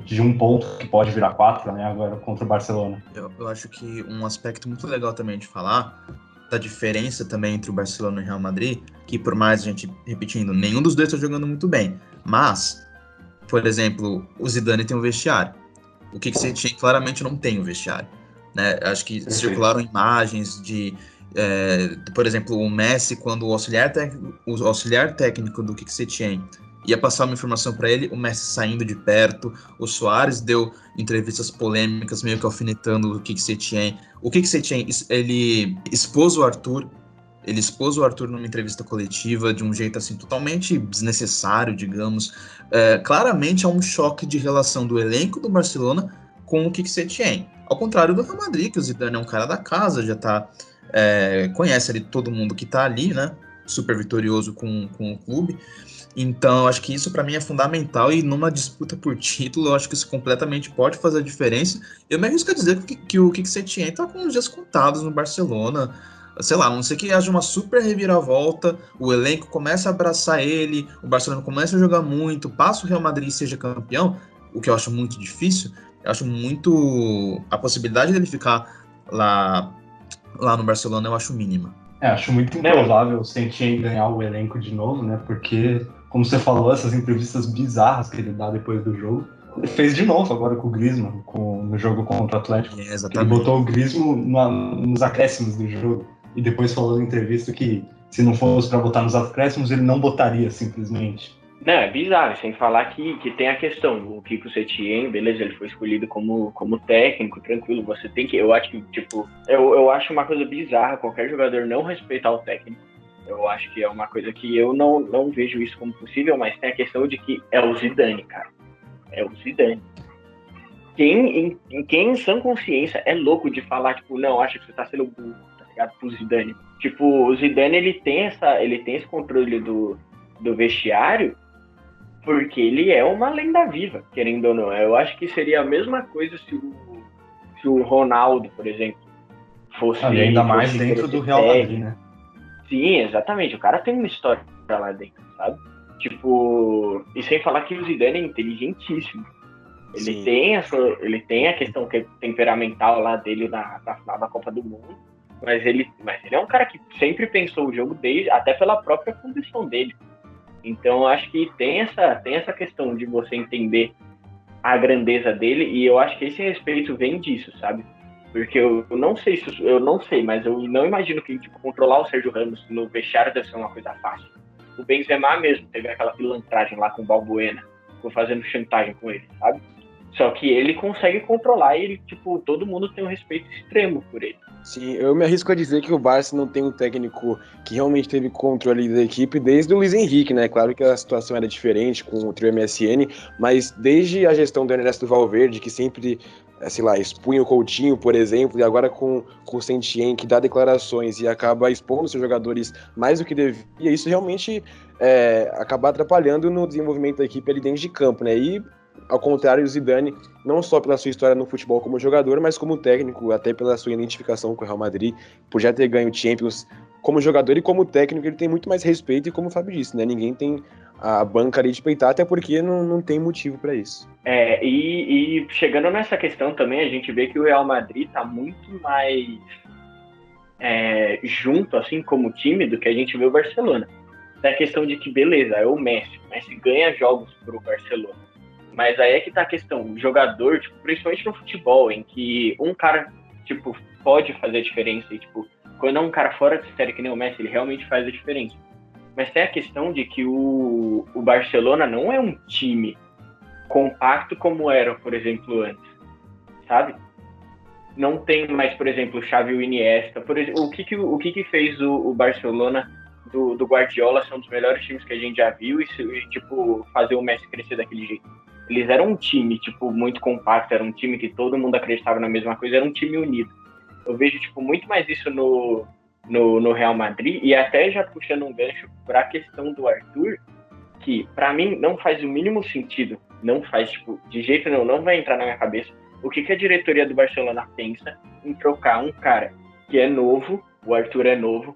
de um ponto que pode virar 4, né, agora contra o Barcelona. Eu acho que um aspecto muito legal também de falar da diferença também entre o Barcelona e o Real Madrid, que por mais a gente repetindo, nenhum dos dois está jogando muito bem, mas, por exemplo, o Zidane tem um vestiário. O que você tinha claramente não tem o vestiário, né? Acho que circularam imagens de por exemplo, o Messi, quando o auxiliar técnico do Setien ia passar uma informação para ele, o Messi saindo de perto. O Suárez deu entrevistas polêmicas, meio que alfinetando o Setien. O Setien, ele expôs o Arthur numa entrevista coletiva de um jeito assim totalmente desnecessário, digamos. Claramente há um choque de relação do elenco do Barcelona com o Setien. Ao contrário do Real Madrid, que o Zidane é um cara da casa, já tá conhece ali todo mundo que tá ali, né? Super vitorioso com o clube. Então, acho que isso para mim é fundamental, e numa disputa por título, eu acho que isso completamente pode fazer a diferença. Eu me arrisco a dizer que o Setien tá com os dias contados no Barcelona. Sei lá, a não ser que haja uma super reviravolta, o elenco começa a abraçar ele, o Barcelona começa a jogar muito, passa o Real Madrid e seja campeão, o que eu acho muito difícil. Eu acho muito... A possibilidade dele ficar lá no Barcelona eu acho mínima. Acho muito improvável o Setien ganhar o elenco de novo, né? Porque, como você falou, essas entrevistas bizarras que ele dá depois do jogo, ele fez de novo agora com o Griezmann, no jogo contra o Atlético. Ele botou o Griezmann nos acréscimos do jogo. E depois falou na entrevista que, se não fosse para botar nos acréscimos, ele não botaria, simplesmente. Não, é bizarro, sem falar que tem a questão, o Kiko Setien, beleza, ele foi escolhido como técnico, tranquilo, você tem que, eu acho que, tipo, eu acho uma coisa bizarra qualquer jogador não respeitar o técnico. Eu acho que é uma coisa que eu não vejo isso como possível, mas tem a questão de que é o Zidane, cara. É o Zidane. Quem em sã consciência é louco de falar, tipo, não, acha que você tá sendo burro, tá ligado, pro Zidane. Tipo, o Zidane, ele tem esse controle do vestiário, porque ele é uma lenda viva, querendo ou não. Eu acho que seria a mesma coisa se o Ronaldo, por exemplo, fosse... ainda mais dentro do Real Madrid, né? Sim, exatamente. O cara tem uma história lá dentro, sabe? Tipo... E sem falar que o Zidane é inteligentíssimo. Ele tem a questão temperamental lá dele na final da Copa do Mundo. mas ele é um cara que sempre pensou o jogo até pela própria condição dele. Então, acho que tem essa questão de você entender a grandeza dele, e eu acho que esse respeito vem disso, sabe? Porque eu não sei, mas eu não imagino que tipo, controlar o Sérgio Ramos no vestiário deve ser uma coisa fácil. O Benzema mesmo teve aquela pilantragem lá com o Balbuena, ficou fazendo chantagem com ele, sabe? Só que ele consegue controlar e ele, tipo, todo mundo tem um respeito extremo por ele. Sim, eu me arrisco a dizer que o Barça não tem um técnico que realmente teve controle da equipe desde o Luiz Henrique, né? Claro que a situação era diferente com o trio MSN, mas desde a gestão do Ernesto Valverde, que sempre, sei lá, expunha o Coutinho, por exemplo, e agora com o Sentien, que dá declarações e acaba expondo seus jogadores mais do que devia, isso realmente acaba atrapalhando no desenvolvimento da equipe ali dentro de campo, né? E ao contrário, o Zidane, não só pela sua história no futebol como jogador, mas como técnico, até pela sua identificação com o Real Madrid, por já ter ganho Champions como jogador e como técnico, ele tem muito mais respeito, e como o Fábio disse, né, ninguém tem a banca ali de peitar, até porque não tem motivo para isso. E chegando nessa questão também, a gente vê que o Real Madrid tá muito mais junto, assim, como time, do que a gente vê o Barcelona. É a questão de que, beleza, é o Messi ganha jogos pro Barcelona. Mas aí é que tá a questão, o jogador, tipo, principalmente no futebol, em que um cara, tipo, pode fazer a diferença, e, tipo, quando é um cara fora de série que nem o Messi, ele realmente faz a diferença. Mas tem a questão de que o Barcelona não é um time compacto como era, por exemplo, antes, sabe? Não tem mais, por exemplo, o Xavi e o Iniesta. Por exemplo, o que fez o Barcelona do Guardiola ser um dos melhores times que a gente já viu e tipo, fazer o Messi crescer daquele jeito? Eles eram um time, tipo, muito compacto, era um time que todo mundo acreditava na mesma coisa, era um time unido. Eu vejo, tipo, muito mais isso no Real Madrid, e até já puxando um gancho para a questão do Arthur, que para mim não faz o mínimo sentido, não faz, tipo, de jeito nenhum, não vai entrar na minha cabeça o que a diretoria do Barcelona pensa em trocar um cara que é novo, o Arthur é novo,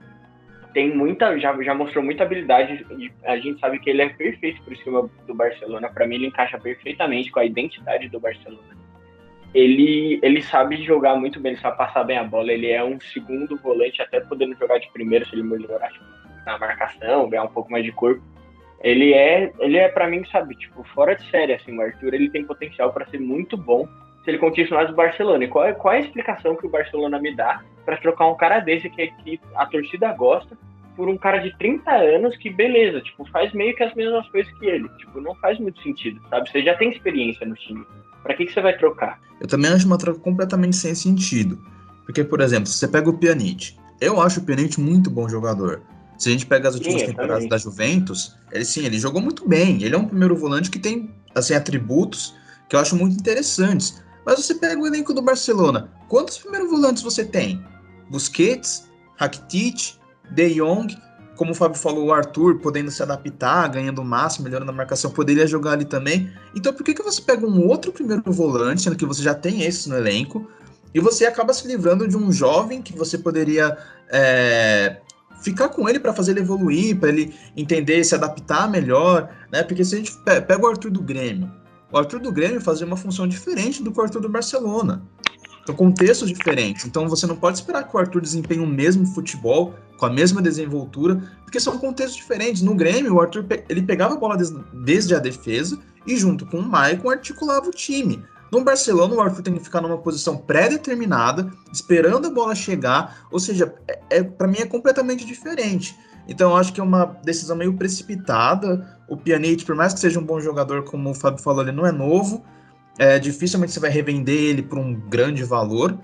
tem já mostrou muita habilidade, e a gente sabe que ele é perfeito por cima do Barcelona. Para mim, ele encaixa perfeitamente com a identidade do Barcelona. Ele sabe jogar muito bem, ele sabe passar bem a bola, ele é um segundo volante, até podendo jogar de primeiro se ele melhorar na marcação, ganhar um pouco mais de corpo. Ele é para mim, sabe, tipo, fora de série, assim, o Arthur, ele tem potencial para ser muito bom se ele continuar no Barcelona. E qual é a explicação que o Barcelona me dá para trocar um cara desse que a torcida gosta por um cara de 30 anos que, beleza, tipo, faz meio que as mesmas coisas que ele. Tipo, não faz muito sentido, sabe? Você já tem experiência no time. Pra que você vai trocar? Eu também acho uma troca completamente sem sentido. Porque, por exemplo, se você pega o Pjanic, eu acho o Pjanic muito bom jogador. Se a gente pega as últimas temporadas também da Juventus, ele jogou muito bem. Ele é um primeiro volante que tem, assim, atributos que eu acho muito interessantes. Mas você pega o elenco do Barcelona, quantos primeiros volantes você tem? Busquets, Rakitic, De Jong, como o Fábio falou, o Arthur podendo se adaptar, ganhando o máximo, melhorando a marcação, poderia jogar ali também. Então por que você pega um outro primeiro volante, sendo que você já tem esses no elenco, e você acaba se livrando de um jovem que você poderia ficar com ele para fazer ele evoluir, para ele entender, se adaptar melhor, né? Porque se a gente pega o Arthur do Grêmio, o Arthur do Grêmio fazia uma função diferente do que o Arthur do Barcelona. São contextos diferentes. Então você não pode esperar que o Arthur desempenhe o mesmo futebol, com a mesma desenvoltura, porque são contextos diferentes. No Grêmio, o Arthur ele pegava a bola desde a defesa e junto com o Maicon articulava o time. No Barcelona, o Arthur tem que ficar numa posição pré-determinada, esperando a bola chegar, ou seja, para mim é completamente diferente. Então eu acho que é uma decisão meio precipitada. O Pjanic, por mais que seja um bom jogador, como o Fábio falou, ele não é novo. Dificilmente você vai revender ele por um grande valor.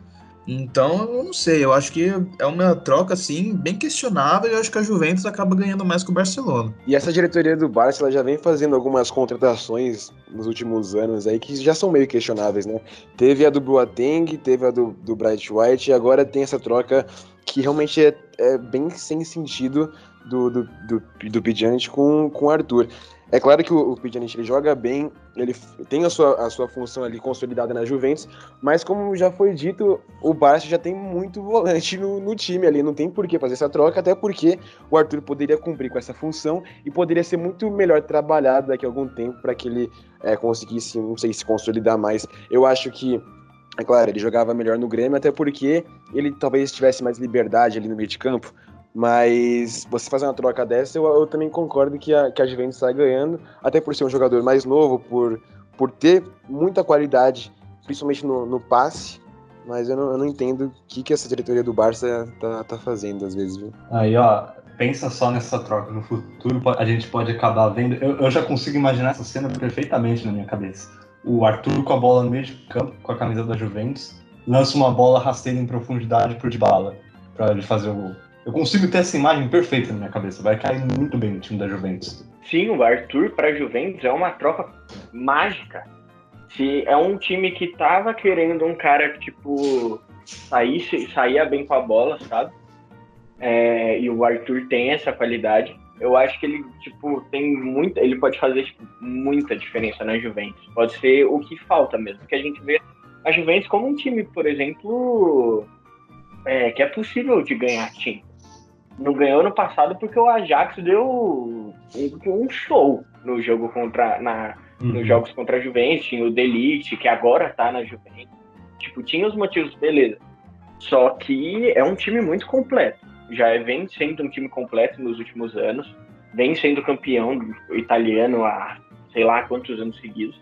Então, eu não sei, eu acho que é uma troca, assim, bem questionável, e eu acho que a Juventus acaba ganhando mais que o Barcelona. E essa diretoria do Barça, ela já vem fazendo algumas contratações nos últimos anos aí, que já são meio questionáveis, né? Teve a do Boateng, teve a do Bright White, e agora tem essa troca que realmente é bem sem sentido do Pjanic com o Arthur. É claro que o Pjanic ele joga bem, ele tem a sua função ali consolidada na Juventus, mas como já foi dito, o Barça já tem muito volante no time ali, não tem por que fazer essa troca, até porque o Arthur poderia cumprir com essa função e poderia ser muito melhor trabalhado daqui a algum tempo para que ele conseguisse, não sei, se consolidar mais. Eu acho que É claro, ele jogava melhor no Grêmio, até porque ele talvez tivesse mais liberdade ali no meio de campo, mas você fazer uma troca dessa, eu também concordo que a Juventus sai ganhando, até por ser um jogador mais novo, por ter muita qualidade, principalmente no passe, mas eu não entendo o que essa diretoria do Barça tá fazendo às vezes, viu? Aí, ó, pensa só nessa troca. No futuro a gente pode acabar vendo. Eu já consigo imaginar essa cena perfeitamente na minha cabeça. O Arthur com a bola no meio de campo, com a camisa da Juventus, lança uma bola rasteira em profundidade pro Dybala, pra ele fazer o gol. Eu consigo ter essa imagem perfeita na minha cabeça. Vai cair muito bem no time da Juventus. Sim, o Arthur pra Juventus é uma troca mágica. Se é um time que tava querendo um cara que, tipo, saía bem com a bola, sabe? E o Arthur tem essa qualidade. Eu acho que ele, tipo, ele pode fazer, tipo, muita diferença na Juventus. Pode ser o que falta mesmo. Porque a gente vê a Juventus como um time, por exemplo, que é possível de ganhar time. Não ganhou no passado porque o Ajax deu um show no jogo nos jogos contra a Juventus. Tinha o De Ligt, que agora tá na Juventus. Tipo, tinha os motivos, beleza. Só que é um time muito completo. Já vem sendo um time completo nos últimos anos. Vem sendo campeão italiano há sei lá quantos anos seguidos.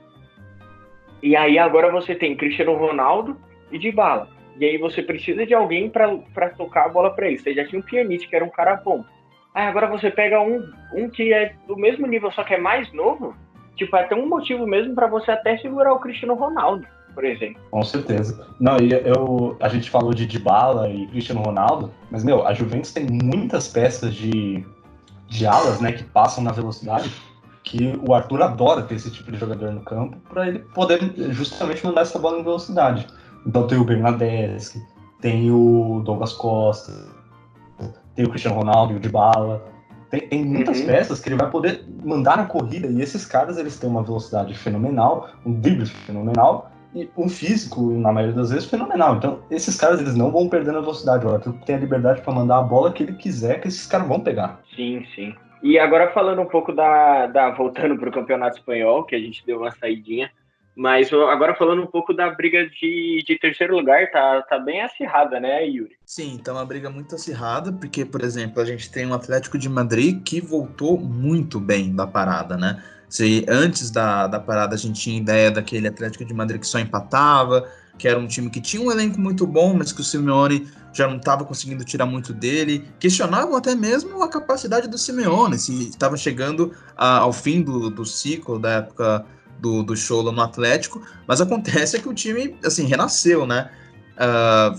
E aí agora você tem Cristiano Ronaldo e Dybala. E aí você precisa de alguém para tocar a bola para ele. Você já tinha o Pjanic, que era um cara bom. Aí agora você pega um que é do mesmo nível, só que é mais novo. Tipo, é até um motivo mesmo para você até segurar o Cristiano Ronaldo, por exemplo. Com certeza. Não, a gente falou de Dybala e Cristiano Ronaldo, mas, a Juventus tem muitas peças de alas, né, que passam na velocidade, que o Arthur adora ter esse tipo de jogador no campo, para ele poder justamente mandar essa bola em velocidade. Então tem o Bernardeschi, tem o Douglas Costa, tem o Cristiano Ronaldo e o Dybala. Tem muitas peças que ele vai poder mandar na corrida, e esses caras eles têm uma velocidade fenomenal, um drible fenomenal, e um físico, na maioria das vezes, fenomenal. Então, esses caras, eles não vão perdendo a velocidade. O Arthur tem a liberdade para mandar a bola que ele quiser, que esses caras vão pegar. Sim, sim. E agora falando um pouco voltando para o Campeonato Espanhol, que a gente deu uma saidinha, mas agora falando um pouco da briga de terceiro lugar, tá bem acirrada, né, Yuri? Sim, tá uma briga muito acirrada, porque, por exemplo, a gente tem o Atlético de Madrid que voltou muito bem da parada, né? Se antes da parada a gente tinha ideia daquele Atlético de Madrid que só empatava, que era um time que tinha um elenco muito bom, mas que o Simeone já não estava conseguindo tirar muito dele. Questionavam até mesmo a capacidade do Simeone, se estava chegando ao fim do ciclo da época do Cholo no Atlético, mas acontece que o time, assim, renasceu, né?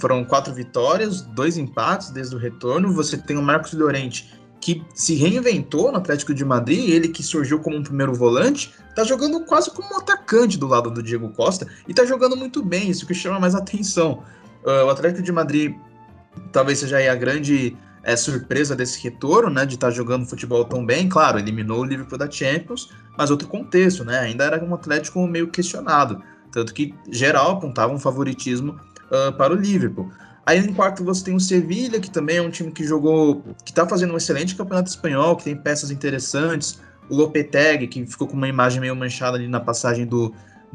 Foram 4 vitórias, 2 empates desde o retorno. Você tem o Marcos Llorente, que se reinventou no Atlético de Madrid, ele que surgiu como um primeiro volante, tá jogando quase como um atacante do lado do Diego Costa, e tá jogando muito bem, isso que chama mais atenção. O Atlético de Madrid talvez seja aí a grande surpresa desse retorno, né, de estar jogando futebol tão bem. Claro, eliminou o Liverpool da Champions, mas outro contexto, né, ainda era um Atlético meio questionado, tanto que geral apontava um favoritismo para o Liverpool. Aí em quarto você tem o Sevilla, que também é um time que tá fazendo um excelente campeonato espanhol, que tem peças interessantes. O Lopetegui, que ficou com uma imagem meio manchada ali na passagem do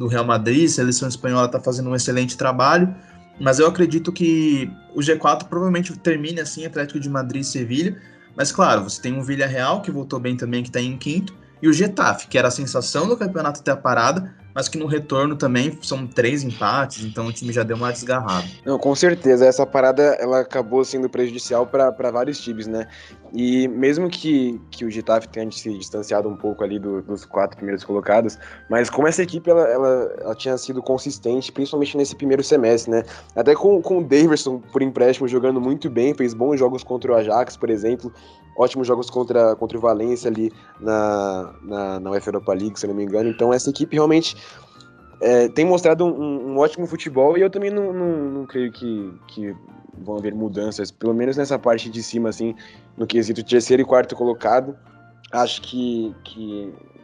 Real Madrid, a seleção espanhola tá fazendo um excelente trabalho. Mas eu acredito que o G4 provavelmente termine assim, Atlético de Madrid e Sevilla. Mas claro, você tem o Villarreal, que voltou bem também, que tá em quinto. E o Getafe, que era a sensação do campeonato até a parada, mas que no retorno também são 3 empates, então o time já deu uma desgarrada. Não, com certeza, essa parada ela acabou sendo prejudicial para vários times, né? E mesmo que o Getafe tenha se distanciado um pouco ali dos 4 primeiros colocados, mas como essa equipe ela tinha sido consistente, principalmente nesse primeiro semestre, né? Até com o Daverson por empréstimo jogando muito bem, fez bons jogos contra o Ajax, por exemplo, ótimos jogos contra o Valência ali na UEFA Europa League, se eu não me engano. Então essa equipe realmente tem mostrado um ótimo futebol, e eu também não creio que vão haver mudanças, pelo menos nessa parte de cima, assim, no quesito terceiro e quarto colocado. Acho que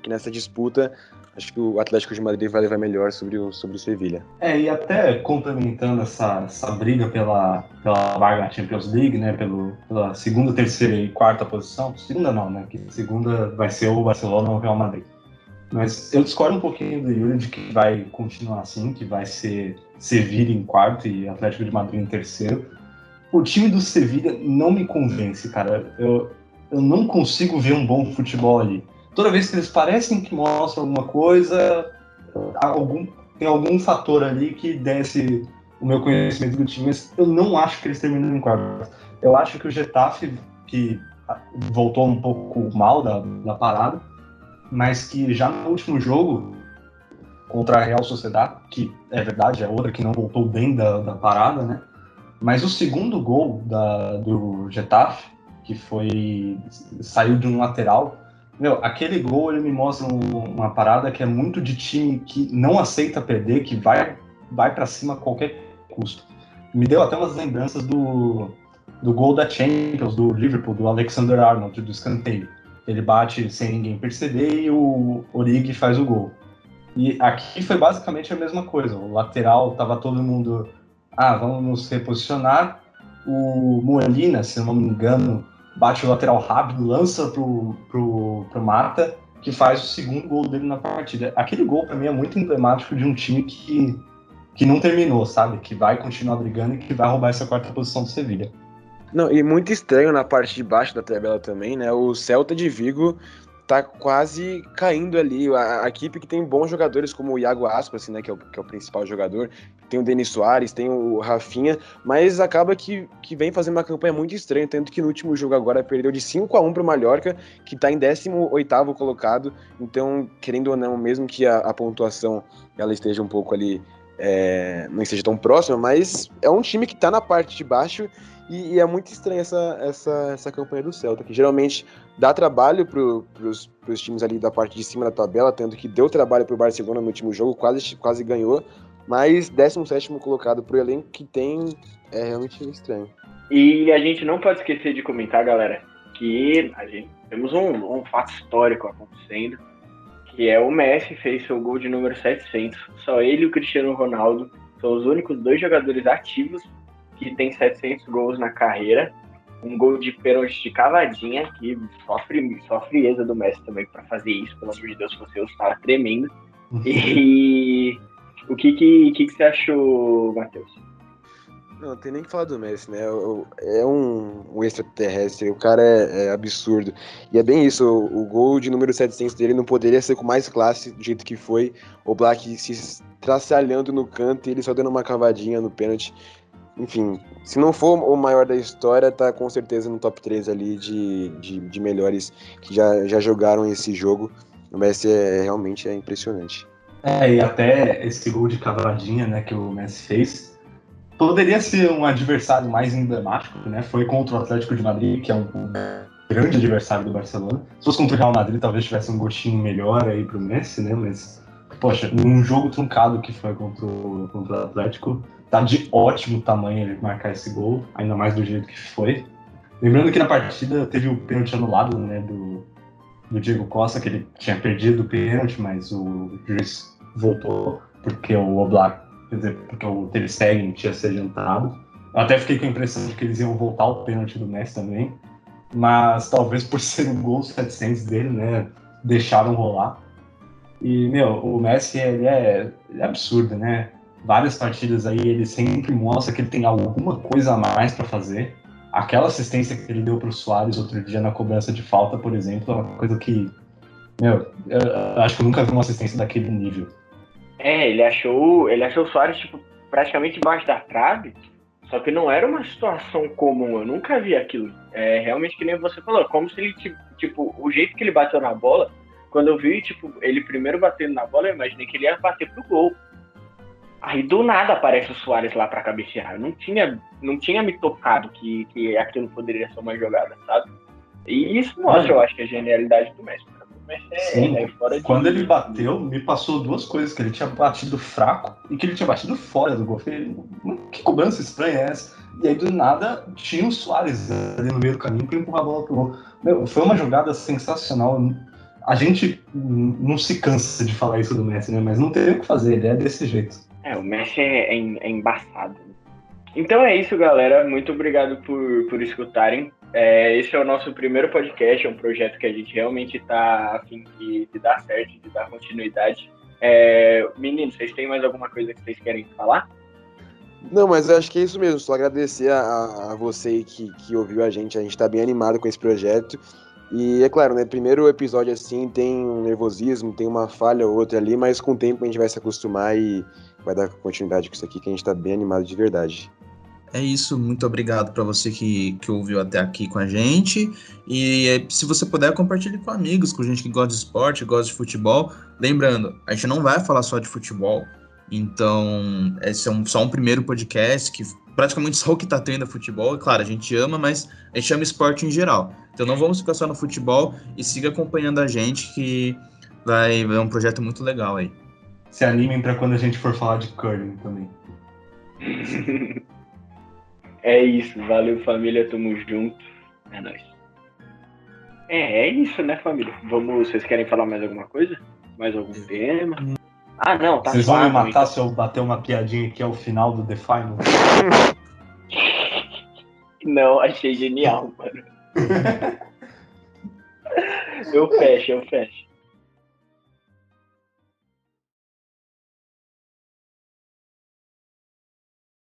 nessa disputa, acho que o Atlético de Madrid vai levar melhor sobre o Sevilla. E até complementando essa briga pela vaga na Champions League, né, pela segunda, terceira e quarta posição. Segunda não, né, que segunda vai ser o Barcelona ou o Real Madrid. Mas eu discordo um pouquinho do Yuri de que vai continuar assim, que vai ser Sevilla em quarto e Atlético de Madrid em terceiro. O time do Sevilla não me convence, cara. Eu não consigo ver um bom futebol ali. Toda vez que eles parecem que mostram alguma coisa, tem algum fator ali que desce o meu conhecimento do time, mas eu não acho que eles terminam em quarto. Eu acho que o Getafe, que voltou um pouco mal da parada, mas que já no último jogo contra a Real Sociedad, que é verdade, é outra que não voltou bem da parada, né? Mas o segundo gol do Getafe, que saiu de um lateral, aquele gol ele me mostra uma parada que é muito de time que não aceita perder, que vai para cima a qualquer custo. Me deu até umas lembranças do gol da Champions, do Liverpool, do Alexander-Arnold, do escanteio. Ele bate sem ninguém perceber e o Origi faz o gol. E aqui foi basicamente a mesma coisa. O lateral, tava todo mundo... vamos nos reposicionar. O Molina, se eu não me engano, bate o lateral rápido, lança pro Mata, que faz o segundo gol dele na partida. Aquele gol, para mim, é muito emblemático de um time que não terminou, sabe? Que vai continuar brigando e que vai roubar essa quarta posição do Sevilla. Não, e muito estranho na parte de baixo da tabela também, né? O Celta de Vigo tá quase caindo ali. A equipe que tem bons jogadores como o Iago Aspas, assim, né? Que é o principal jogador. Tem o Denis Soares, tem o Rafinha, mas acaba que vem fazendo uma campanha muito estranha, tanto que no último jogo agora perdeu de 5-1 pro Mallorca, que tá em 18º colocado. Então, querendo ou não, mesmo que a pontuação ela esteja um pouco ali, não esteja tão próxima, mas é um time que tá na parte de baixo. E é muito estranha essa campanha do Celta, que geralmente dá trabalho pros times ali da parte de cima da tabela, tanto que deu trabalho pro Barcelona no último jogo, quase ganhou, mas 17º colocado pro elenco que tem é realmente estranho. E a gente não pode esquecer de comentar, galera, que temos um fato histórico acontecendo, que é o Messi fez seu gol de número 700, só ele e o Cristiano Ronaldo são os únicos 2 jogadores ativos que tem 700 gols na carreira, um gol de pênalti de cavadinha, que só frieza do Messi também para fazer isso, pelo amor de Deus, você estava tremendo. E o que você achou, Matheus? Não tem nem que falar do Messi, né? É um extraterrestre, o cara é absurdo. E é bem isso, o gol de número 700 dele não poderia ser com mais classe do jeito que foi. O Black se traçalhando no canto e ele só dando uma cavadinha no pênalti. Enfim, se não for o maior da história, tá com certeza no top 3 ali de melhores que já jogaram esse jogo. O Messi realmente é impressionante. E até esse gol de cavadinha, né, que o Messi fez, poderia ser um adversário mais emblemático, né? Foi contra o Atlético de Madrid, que é um grande adversário do Barcelona. Se fosse contra o Real Madrid, talvez tivesse um gostinho melhor aí pro Messi, né? Mas, poxa, num jogo truncado que foi contra o Atlético, tá de ótimo tamanho ele marcar esse gol, ainda mais do jeito que foi. Lembrando que na partida teve o pênalti anulado, né, do Diego Costa, que ele tinha perdido o pênalti, mas o juiz voltou, porque o Oblak, quer dizer, porque o Ter Stegen tinha se adiantado. Eu até fiquei com a impressão de que eles iam voltar o pênalti do Messi também, mas talvez por ser um gol 700 dele, né, deixaram rolar. E, o Messi, ele é absurdo, né? Várias partidas aí ele sempre mostra que ele tem alguma coisa a mais para fazer. Aquela assistência que ele deu pro Suárez outro dia na cobrança de falta, por exemplo, é uma coisa que, eu acho que eu nunca vi uma assistência daquele nível. Ele achou o Suárez, tipo, praticamente embaixo da trave, só que não era uma situação comum, eu nunca vi aquilo. Realmente que nem você falou, como se ele, tipo, o jeito que ele bateu na bola, quando eu vi, tipo, ele primeiro batendo na bola, eu imaginei que ele ia bater pro gol. Aí do nada aparece o Suárez lá pra cabecear. Não tinha me tocado que aquilo poderia ser uma jogada, sabe? E isso mostra, eu acho, que a genialidade do Messi. O Messi é fora de... Quando ele bateu, me passou 2 coisas, que ele tinha batido fraco e que ele tinha batido fora do gol. Falei, que cobrança estranha é essa? E aí do nada tinha o Suárez ali no meio do caminho pra empurrar a bola pro gol. Foi uma jogada sensacional. A gente não se cansa de falar isso do Messi, né? Mas não tem o que fazer, ele é desse jeito. O Messi é embaçado. Então é isso, galera. Muito obrigado por escutarem. Esse é o nosso primeiro podcast, é um projeto que a gente realmente está a fim de dar certo, de dar continuidade. Meninos, vocês têm mais alguma coisa que vocês querem falar? Não, mas eu acho que é isso mesmo, só agradecer a você que ouviu a gente tá bem animado com esse projeto. E é claro, né, primeiro episódio assim tem um nervosismo, tem uma falha ou outra ali, mas com o tempo a gente vai se acostumar e vai dar continuidade com isso aqui, que a gente tá bem animado de verdade. É isso, muito obrigado para você que ouviu até aqui com a gente. E se você puder, compartilhe com amigos, com gente que gosta de esporte, gosta de futebol. Lembrando, a gente não vai falar só de futebol, então esse é só um primeiro podcast que praticamente só o que tá tendo é futebol. Claro, a gente ama, mas a gente ama esporte em geral. Então não vamos ficar só no futebol e siga acompanhando a gente que vai um projeto muito legal aí. Se animem para quando a gente for falar de curling também. É isso, valeu família, tamo junto, é nóis. É isso, né família? Vocês querem falar mais alguma coisa? Mais algum tema? Ah não, tá. Vocês vão me matar se eu bater uma piadinha aqui ao final do The Final? Não, achei genial, mano. Eu fecho.